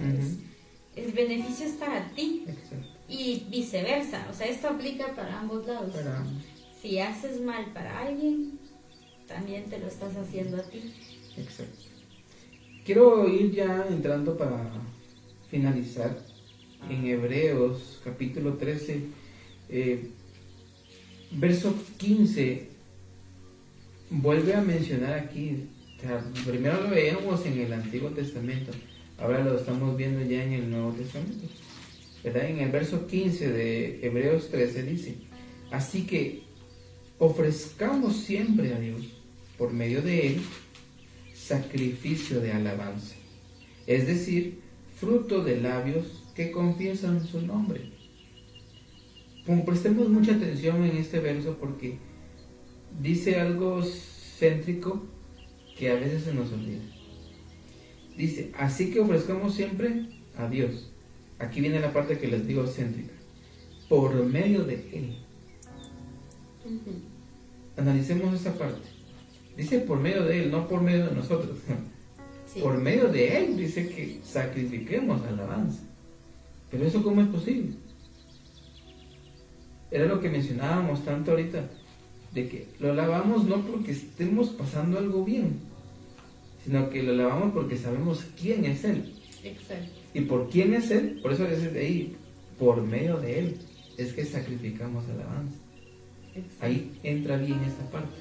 el beneficio es para ti. Exacto. Y viceversa. O sea, esto aplica para ambos lados. Para ambos. Si haces mal para alguien, también te lo estás haciendo a ti. Exacto. Quiero ir ya entrando para finalizar en Hebreos capítulo 13, verso 15. Vuelve a mencionar aquí, o sea, primero lo veíamos en el Antiguo Testamento, ahora lo estamos viendo ya en el Nuevo Testamento, ¿verdad? En el verso 15 de Hebreos 13 dice, así que ofrezcamos siempre a Dios, por medio de Él, sacrificio de alabanza, es decir, fruto de labios que confiesan su nombre. Como prestemos mucha atención en este verso porque dice algo céntrico que a veces se nos olvida. Dice, así que ofrezcamos siempre a Dios. Aquí viene la parte que les digo céntrica. Por medio de Él. Analicemos esa parte. Dice por medio de Él, no por medio de nosotros. Sí. Por medio de Él dice que sacrifiquemos alabanza. Pero eso ¿cómo es posible? Era lo que mencionábamos tanto ahorita, de que lo alabamos no porque estemos pasando algo bien, sino que lo alabamos porque sabemos quién es Él. Exacto. Y por quién es Él, por eso dice de ahí, por medio de Él, es que sacrificamos alabanza. Exacto. Ahí entra bien esa parte,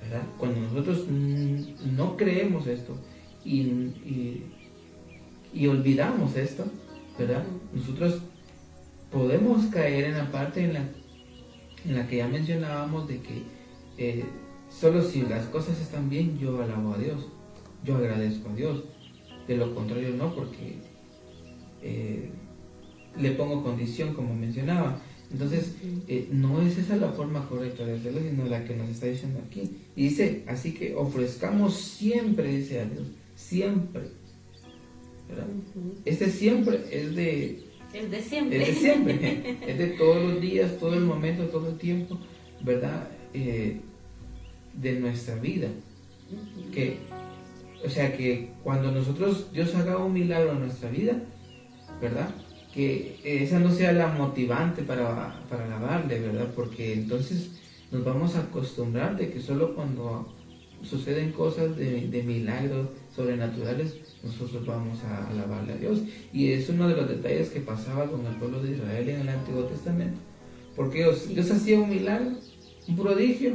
¿verdad? Cuando nosotros no creemos esto y olvidamos esto, ¿verdad? Nosotros podemos caer en la parte en la que ya mencionábamos de que solo si las cosas están bien yo alabo a Dios, yo agradezco a Dios. De lo contrario no, porque le pongo condición, como mencionaba. Entonces no es esa la forma correcta de hacerlo, sino la que nos está diciendo aquí. Y dice, así que ofrezcamos siempre, dice a Dios, siempre, ¿verdad? Este siempre es de siempre. Es de siempre, es de todos los días, todo el momento, todo el tiempo, ¿verdad? De nuestra vida. O sea que cuando Dios haga un milagro en nuestra vida, ¿verdad? Que esa no sea la motivante para alabarle, ¿verdad? Porque entonces nos vamos a acostumbrar de que solo cuando suceden cosas de milagros sobrenaturales, nosotros vamos a alabarle a Dios. Y es uno de los detalles que pasaba con el pueblo de Israel en el Antiguo Testamento. Porque Dios hacía un milagro, un prodigio,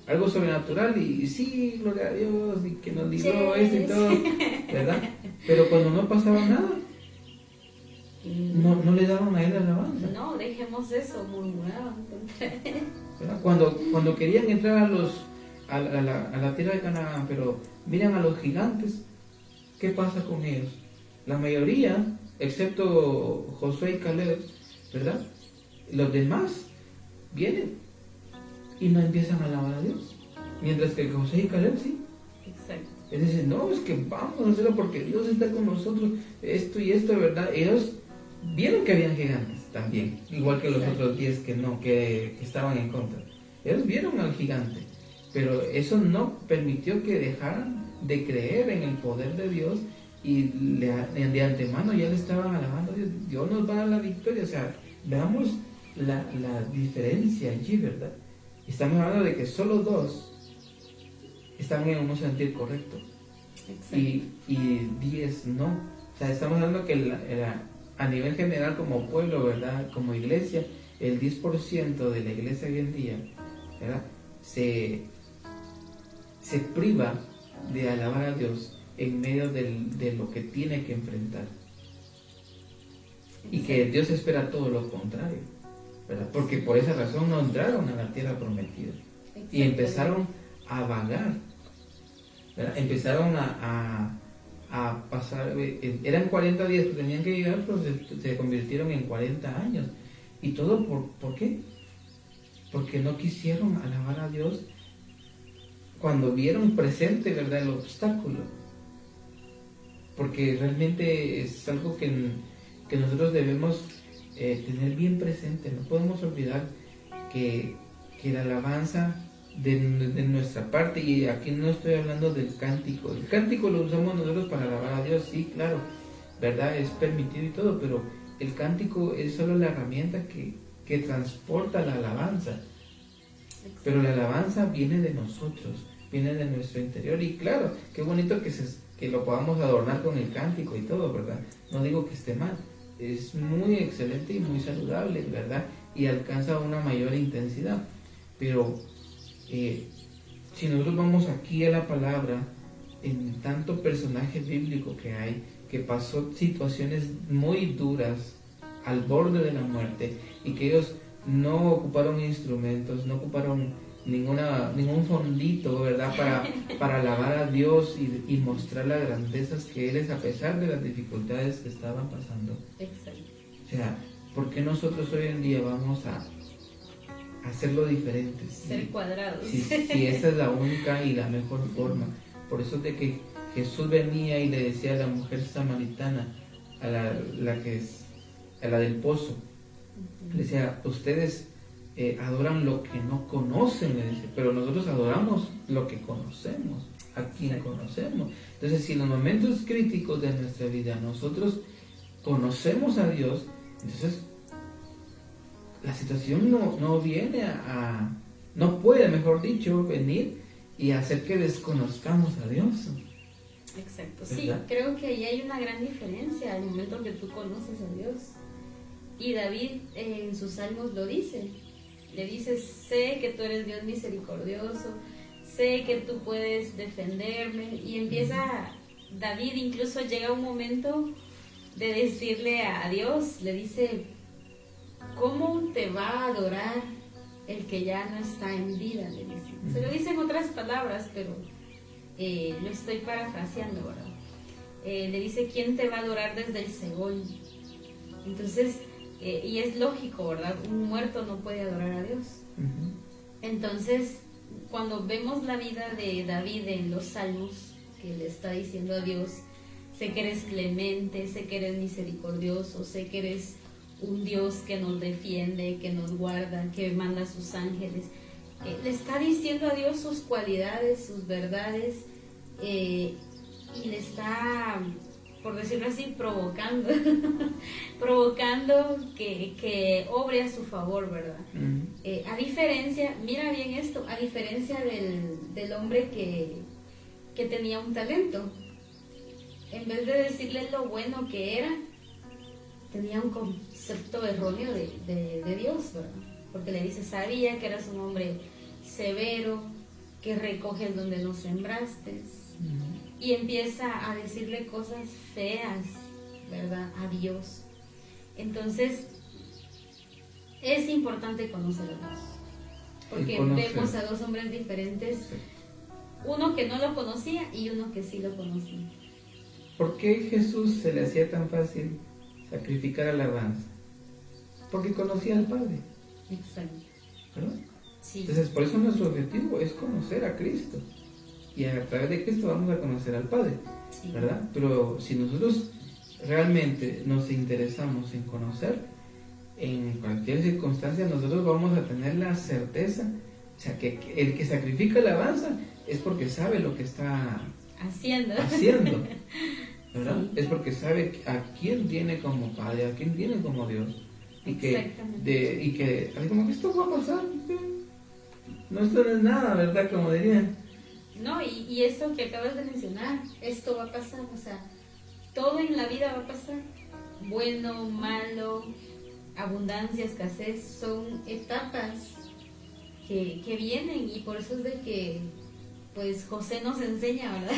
algo sobrenatural, y sí, gloria a Dios, y que nos libró esto y todo, ¿verdad? Pero cuando no pasaba nada, no le daban a Él alabanza. No, dejemos eso, murmuraban contra Él. Cuando querían entrar a la tierra de Canaán, pero miran a los gigantes, ¿qué pasa con ellos? La mayoría, excepto Josué y Caleb, ¿verdad? Los demás vienen y no empiezan a alabar a Dios. Mientras que Josué y Caleb sí. Exacto. Ellos dicen, no, es que vamos a hacerlo porque Dios está con nosotros, esto y esto, ¿verdad? Ellos vieron que habían gigantes también, igual que los otros 10 que estaban en contra. Ellos vieron al gigante, pero eso no permitió que dejaran de creer en el poder de Dios y de antemano ya le estaban alabando a Dios. Dios nos va a dar la victoria. O sea, veamos la diferencia allí, ¿verdad? Estamos hablando de que solo 2 están en un sentir correcto. Y 10 no. O sea, estamos hablando que a nivel general como pueblo, ¿verdad? Como iglesia, el 10% de la iglesia hoy en día, ¿verdad? Se priva de alabar a Dios en medio de lo que tiene que enfrentar. Y que Dios espera todo lo contrario, ¿verdad? Porque por esa razón no entraron a la tierra prometida. Y empezaron a vagar, ¿verdad? Empezaron a pasar, eran 40 días que tenían que llegar, pero se convirtieron en 40 años. ¿Y todo por qué? Porque no quisieron alabar a Dios cuando vieron presente, ¿verdad?, el obstáculo. Porque realmente es algo que nosotros debemos tener bien presente. No podemos olvidar que la alabanza de nuestra parte, y aquí no estoy hablando del cántico. El cántico lo usamos nosotros para alabar a Dios, sí, claro, ¿verdad? Es permitido y todo, pero el cántico es solo la herramienta que transporta la alabanza. Pero la alabanza viene de nosotros, viene de nuestro interior. Y claro, qué bonito que lo podamos adornar con el cántico y todo, ¿verdad? No digo que esté mal, es muy excelente y muy saludable, ¿verdad? Y alcanza una mayor intensidad. Pero si nosotros vamos aquí a la palabra, en tanto personaje bíblico que hay, que pasó situaciones muy duras al borde de la muerte, y que ellos no ocuparon instrumentos, no ocuparon ningún fondito, ¿verdad?, para alabar a Dios y mostrar las grandezas que Él es, a pesar de las dificultades que estaban pasando. Exacto. O sea, ¿por qué nosotros hoy en día vamos a hacerlo diferente? Ser cuadrados. Si esa es la única y la mejor forma. Por eso es de que Jesús venía y le decía a la mujer samaritana, a la del pozo, le decía, ustedes adoran lo que no conocen, le dice, pero nosotros adoramos lo que conocemos, a quien conocemos. Entonces, si en los momentos críticos de nuestra vida nosotros conocemos a Dios, entonces la situación no viene no puede, mejor dicho, venir y hacer que desconozcamos a Dios. Exacto, ¿verdad? sí, creo que ahí hay una gran diferencia al momento que tú conoces a Dios. Y David en sus salmos lo dice, le dice, sé que tú eres Dios misericordioso, sé que tú puedes defenderme, y empieza, David incluso llega un momento de decirle a Dios, le dice, ¿cómo te va a adorar el que ya no está en vida? Le dice. Se lo dice en otras palabras, pero lo estoy parafraseando, ¿verdad? Le dice, ¿quién te va a adorar desde el Seol? Entonces, y es lógico, ¿verdad? Un muerto no puede adorar a Dios. Entonces, cuando vemos la vida de David en los salmos, que le está diciendo a Dios, sé que eres clemente, sé que eres misericordioso, sé que eres un Dios que nos defiende, que nos guarda, que manda a sus ángeles. Le está diciendo a Dios sus cualidades, sus verdades, y le está, por decirlo así, provocando, provocando que obre a su favor, ¿verdad? A diferencia, mira bien esto, a diferencia del hombre que tenía un talento, en vez de decirle lo bueno que era, tenía un concepto erróneo de Dios, ¿verdad? Porque le dice, sabía que eras un hombre severo, que recoges donde no sembraste, y empieza a decirle cosas feas, ¿verdad? A Dios. Entonces, es importante conocer a Dios, porque vemos a dos hombres diferentes, uno que no lo conocía y uno que sí lo conocía. ¿Por qué Jesús se le hacía tan fácil sacrificar alabanza? Porque conocía al Padre. Exacto. ¿Verdad? Sí. Entonces, por eso nuestro objetivo es conocer a Cristo. Y a través de Cristo vamos a conocer al Padre. Sí. ¿Verdad? Pero si nosotros realmente nos interesamos en conocer, en cualquier circunstancia nosotros vamos a tener la certeza, o sea, que el que sacrifica alabanza es porque sabe lo que está haciendo. ¿Verdad? Sí. Es porque sabe a quién tiene como Padre, a quién tiene como Dios. Y que así como que esto va a pasar, no, esto no es nada, ¿verdad? Como dirían. No, y eso que acabas de mencionar, esto va a pasar, o sea, todo en la vida va a pasar, bueno, malo, abundancia, escasez, son etapas que vienen, y por eso es de que pues José nos enseña, ¿verdad?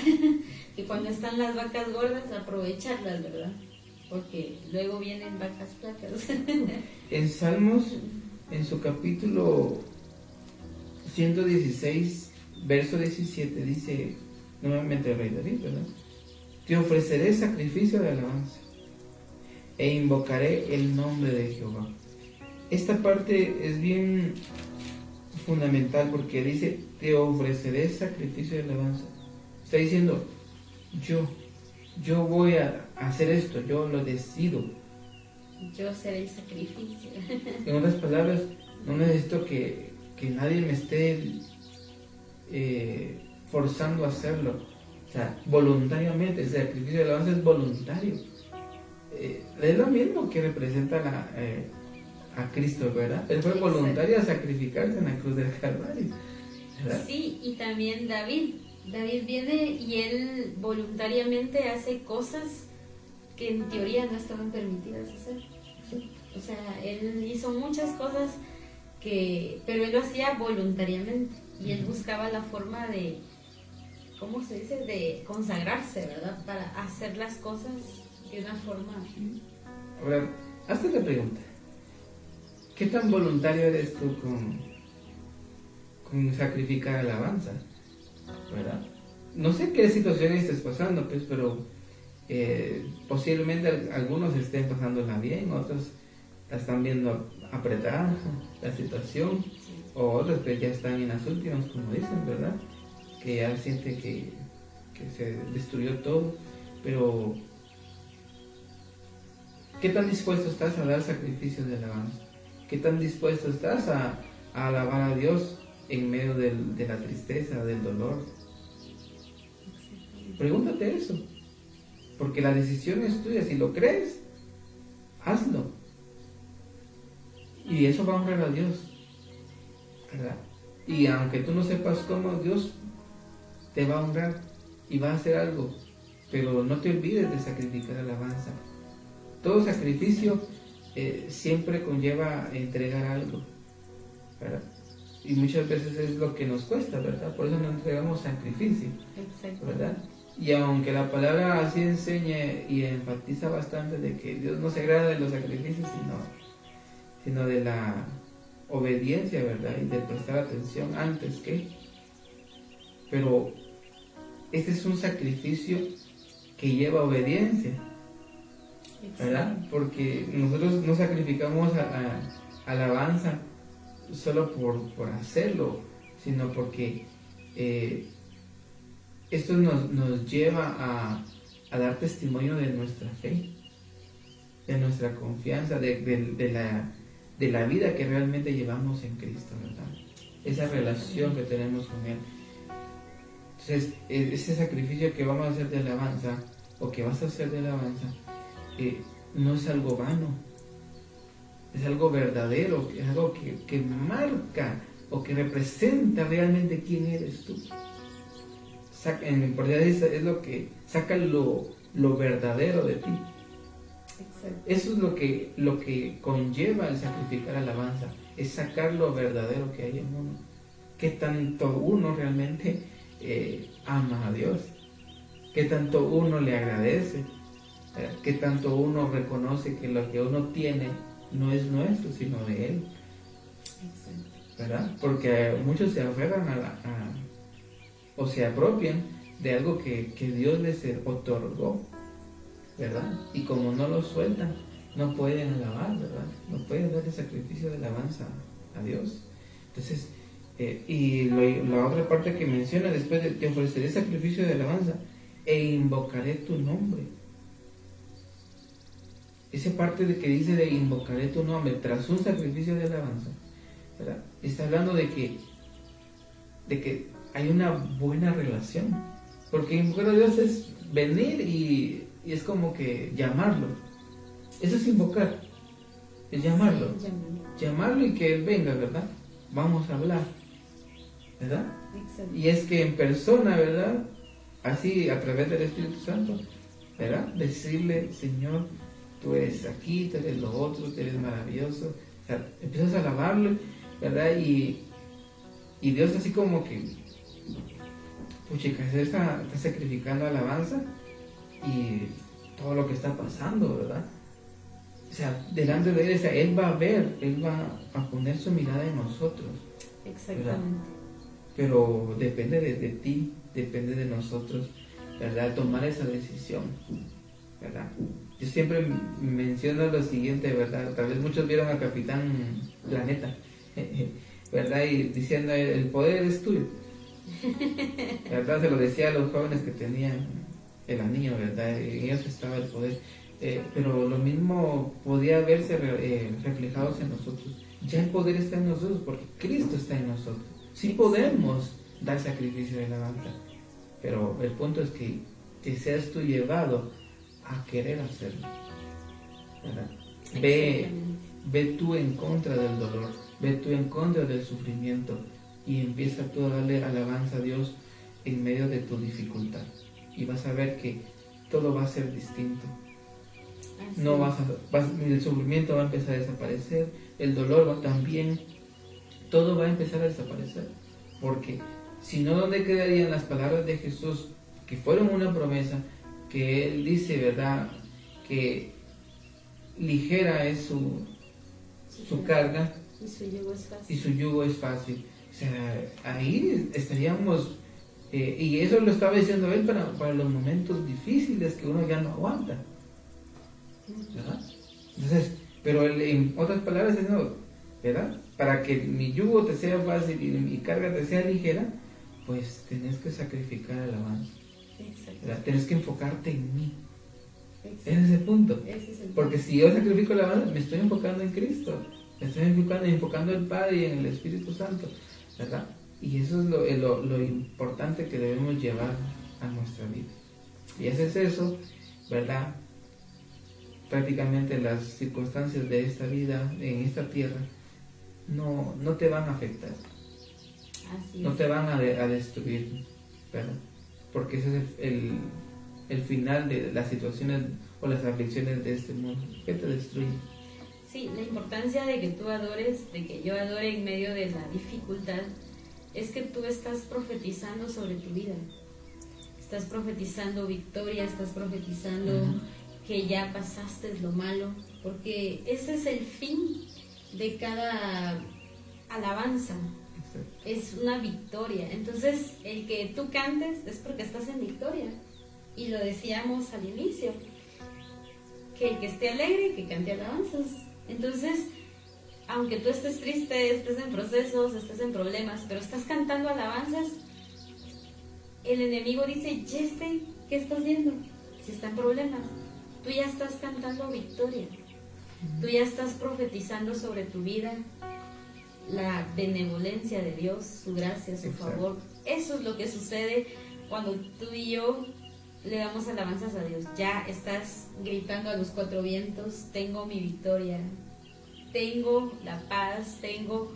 Que cuando están las vacas gordas, aprovecharlas, ¿verdad? Porque luego vienen vacas flacas. En Salmos, en su capítulo 116, verso 17, dice nuevamente el rey David, ¿verdad? Te ofreceré sacrificio de alabanza e invocaré el nombre de Jehová. Esta parte es bien fundamental porque dice, te ofreceré sacrificio de alabanza. Está diciendo, yo voy a hacer esto, yo lo decido. Yo seré el sacrificio. En otras palabras, no necesito que nadie me esté forzando a hacerlo. O sea, voluntariamente, el sacrificio de alabanza es voluntario. Es lo mismo que representa a Cristo, ¿verdad? Él fue voluntario a sacrificarse en la cruz del Calvario, ¿verdad? Sí, y también David viene y él voluntariamente hace cosas que en teoría no estaban permitidas hacer. O sea, él hizo muchas cosas pero él lo hacía voluntariamente, y él buscaba la forma de, ¿cómo se dice?, de consagrarse, ¿verdad?, para hacer las cosas de una forma. Ahora, hazte la pregunta, ¿qué tan voluntario eres tú con sacrificar alabanza? ¿Verdad? No sé qué situación estés pasando, pues, pero posiblemente algunos estén pasándola bien, otros la están viendo apretada la situación, o otros que ya están en las últimas, como dicen, ¿verdad? Que ya siente que que se destruyó todo, pero ¿qué tan dispuesto estás a dar sacrificios de alabanza? ¿Qué tan dispuesto estás a alabar a Dios en medio de la tristeza, del dolor? Pregúntate eso, porque la decisión es tuya. Si lo crees, hazlo. Y eso va a honrar a Dios, ¿verdad? Y aunque tú no sepas cómo, Dios te va a honrar y va a hacer algo. Pero no te olvides de sacrificar alabanza. Todo sacrificio siempre conlleva entregar algo, ¿verdad? Y muchas veces es lo que nos cuesta, ¿verdad? Por eso no entregamos sacrificio, ¿verdad? Y aunque la palabra así enseña y enfatiza bastante de que Dios no se agrada de los sacrificios, sino de la obediencia, ¿verdad? Y de prestar atención antes que. Pero este es un sacrificio que lleva obediencia, ¿verdad? Porque nosotros no sacrificamos alabanza solo por hacerlo, sino porque esto nos lleva a dar testimonio de nuestra fe, de nuestra confianza, de la vida que realmente llevamos en Cristo, ¿verdad? Esa relación que tenemos con Él. Entonces, ese sacrificio que vamos a hacer de alabanza, o que vas a hacer de alabanza, no es algo vano, es algo verdadero, es algo que marca o que representa realmente quién eres tú. En realidad es lo que saca lo verdadero de ti. Exacto. Eso es lo que conlleva el sacrificar alabanza, es sacar lo verdadero que hay en uno, que tanto uno realmente ama a Dios, que tanto uno le agradece, que tanto uno reconoce que lo que uno tiene no es nuestro, sino de Él. Exacto. ¿Verdad? Porque muchos se aferran o se apropian de algo que Dios les otorgó, ¿verdad? Y como no lo sueltan, no pueden alabar, ¿verdad? No pueden dar el sacrificio de alabanza a Dios. Entonces, y la otra parte que menciona después de te ofreceré sacrificio de alabanza e invocaré tu nombre. Esa parte de que dice de invocaré tu nombre tras un sacrificio de alabanza, ¿verdad? Está hablando de que hay una buena relación, porque invocar a Dios es venir y es como que llamarlo. Eso es invocar, es llamarlo, llamarlo y que Él venga, ¿verdad? Vamos a hablar, ¿verdad? Exacto. Y es que en persona, ¿verdad? Así a través del Espíritu Santo, ¿verdad? Decirle, Señor, tú eres aquí, tú eres lo otro, tú eres maravilloso. O sea, empiezas a alabarle, ¿verdad? Y Dios así como que, puchica, está sacrificando alabanza y todo lo que está pasando, ¿verdad? O sea, delante de Él, o sea, Él va a ver, Él va a poner su mirada en nosotros. Exactamente. ¿Verdad? Pero depende de ti, depende de nosotros, ¿verdad? Tomar esa decisión, ¿verdad? Yo siempre menciono lo siguiente, ¿verdad? Tal vez muchos vieron a Capitán Planeta, ¿verdad? Y diciendo, el poder es tuyo, ¿verdad? Se lo decía a los jóvenes que tenían el anillo, ¿verdad? En ellos estaba el poder. Pero lo mismo podía verse reflejados en nosotros. Ya el poder está en nosotros porque Cristo está en nosotros. Sí podemos dar sacrificio de alabanza, pero el punto es que seas tú llevado a querer hacerlo, ¿verdad? Ve tú en contra del dolor, ve tú en contra del sufrimiento y empieza tú a darle alabanza a Dios en medio de tu dificultad y vas a ver que todo va a ser distinto. No el sufrimiento va a empezar a desaparecer, el dolor también, todo va a empezar a desaparecer, porque si no, ¿dónde quedarían las palabras de Jesús que fueron una promesa? Que Él dice, ¿verdad? Que ligera es su carga y su yugo es fácil. O sea, ahí estaríamos, y eso lo estaba diciendo Él para los momentos difíciles que uno ya no aguanta, ¿verdad? Entonces, pero en otras palabras es no, ¿verdad? Para que mi yugo te sea fácil y mi carga te sea ligera, pues tenés que sacrificar alabanza. ¿verdad? Tienes que enfocarte en mí. Exacto. Ese es el punto. Ese es el punto. Porque si yo sacrifico la alabanza, me estoy enfocando en Cristo. Me estoy enfocando en el Padre y en el Espíritu Santo, ¿verdad? Y eso es lo importante que debemos llevar a nuestra vida. Y haces eso, ¿verdad? Prácticamente las circunstancias de esta vida, en esta tierra, no te van a afectar. Así no es. te van a destruir, ¿verdad? Porque ese es el final de las situaciones o las aflicciones de este mundo, que te destruyen. Sí, la importancia de que tú adores, de que yo adore en medio de la dificultad, es que tú estás profetizando sobre tu vida. Estás profetizando victoria, estás profetizando que ya pasaste lo malo, porque ese es el fin de cada alabanza. Exacto. Es una victoria. Entonces, el que tú cantes es porque estás en victoria. Y lo decíamos al inicio, que el que esté alegre, que cante alabanzas. Entonces, aunque tú estés triste, estés en procesos, estés en problemas, pero estás cantando alabanzas, el enemigo dice, Yeste, ¿qué estás viendo? Si está en problemas, tú ya estás cantando victoria. Tú ya estás profetizando sobre tu vida la benevolencia de Dios, su gracia, su favor. Eso es lo que sucede cuando tú y yo le damos alabanzas a Dios. Ya estás gritando a los cuatro vientos, tengo mi victoria, tengo la paz, tengo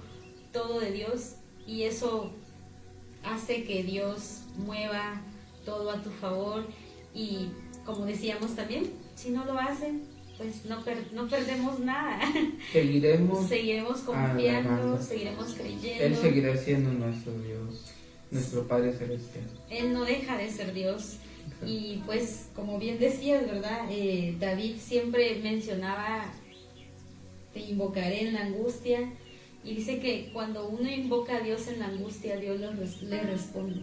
todo de Dios, y eso hace que Dios mueva todo a tu favor. Y como decíamos también, si no lo hace, pues no perdemos nada. Seguiremos confiando, alabando. seguiremos creyendo. Él seguirá siendo nuestro Dios, nuestro Padre Celestial. Él no deja de ser Dios. Exacto. Y pues, como bien decías, ¿verdad? David siempre mencionaba, te invocaré en la angustia. Y dice que cuando uno invoca a Dios en la angustia, Dios le responde.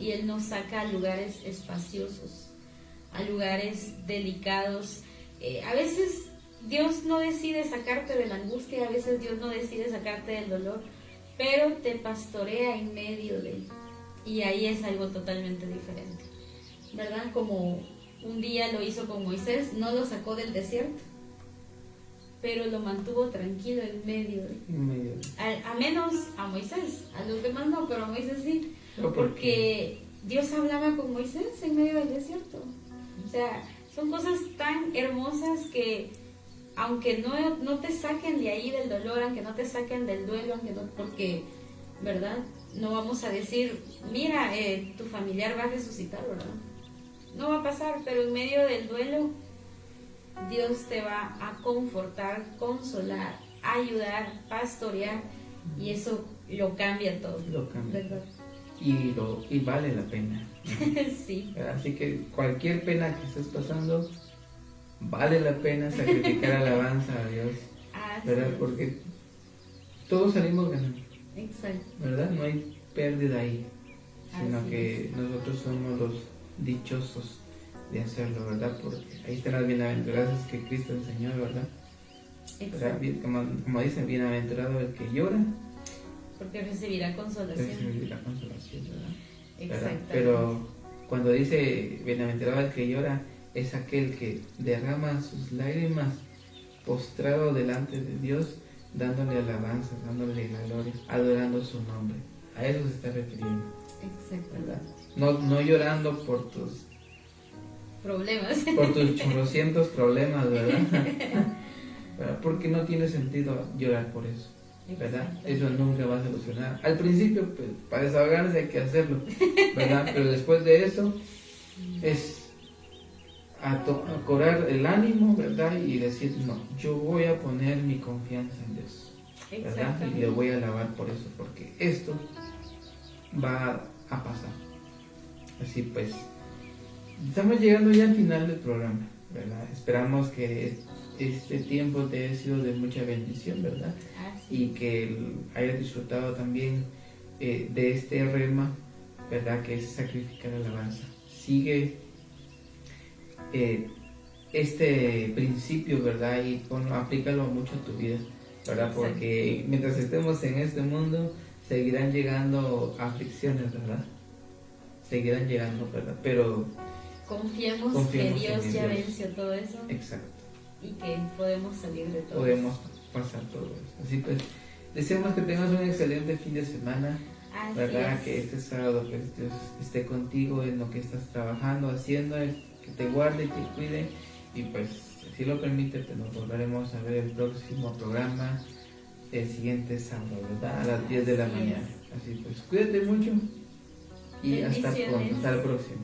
Y Él nos saca a lugares espaciosos, a lugares delicados. A veces Dios no decide sacarte de la angustia, a veces Dios no decide sacarte del dolor, pero te pastorea en medio de él. Y ahí es algo totalmente diferente, ¿verdad? Como un día lo hizo con Moisés, no lo sacó del desierto, pero lo mantuvo tranquilo en medio de... A menos a Moisés, a los demás no, pero a Moisés sí. No, porque Dios hablaba con Moisés en medio del desierto. O sea, son cosas tan hermosas que aunque no te saquen de ahí del dolor, aunque no te saquen del duelo, aunque no, porque, ¿verdad? No vamos a decir, mira, tu familiar va a resucitar, ¿verdad? No va a pasar, pero en medio del duelo, Dios te va a confortar, consolar, ayudar, pastorear, y eso lo cambia todo. Lo cambia. ¿Verdad? Y vale la pena. Sí. Así que cualquier pena que estés pasando, vale la pena sacrificar alabanza a Dios, ¿verdad? Porque todos salimos ganando. Exacto. ¿Verdad? No hay pérdida ahí, sino Así que nosotros somos los dichosos de hacerlo, ¿verdad? Porque ahí están las bienaventuranzas que Cristo enseñó, ¿verdad? Como dicen, bienaventurado el que llora, porque recibirá consolación. Recibirá consolación, ¿verdad? Exacto. Pero cuando dice bienaventurado el que llora, es aquel que derrama sus lágrimas postrado delante de Dios, dándole alabanza, dándole la gloria, adorando su nombre. A eso se está refiriendo. Exacto. ¿Verdad? No llorando por tus problemas. Por tus chorrocientos problemas, ¿verdad? Porque no tiene sentido llorar por eso, ¿verdad? Eso nunca va a solucionar. Al principio, pues, para desahogarse hay que hacerlo, ¿verdad? Pero después de eso, es a cobrar el ánimo, ¿verdad? Y decir, no, yo voy a poner mi confianza en Dios, ¿verdad? Y le voy a alabar por eso, porque esto va a pasar. Así pues, estamos llegando ya al final del programa, ¿verdad? Esperamos que este tiempo te haya sido de mucha bendición, ¿verdad? Y que hayas disfrutado también de este rema, ¿verdad? Que es sacrificar alabanza. Sigue este principio, ¿verdad? Y aplícalo mucho a tu vida, ¿verdad? Porque mientras estemos en este mundo, seguirán llegando aflicciones, ¿verdad? seguirán llegando, ¿verdad? Pero confiemos que Dios ya venció todo eso. Exacto. Y que podemos salir de todo. Podemos pasar todo eso. Así pues, deseamos que tengas un excelente fin de semana. Así ¿verdad? es. Que este sábado pues, Dios esté contigo en lo que estás trabajando, haciendo, que te guarde y te cuide. Y pues, si lo permite, pues nos volveremos a ver el próximo programa el siguiente sábado, ¿verdad? A las 10 de la mañana. Así pues, cuídate mucho y hasta pronto. Hasta la próxima.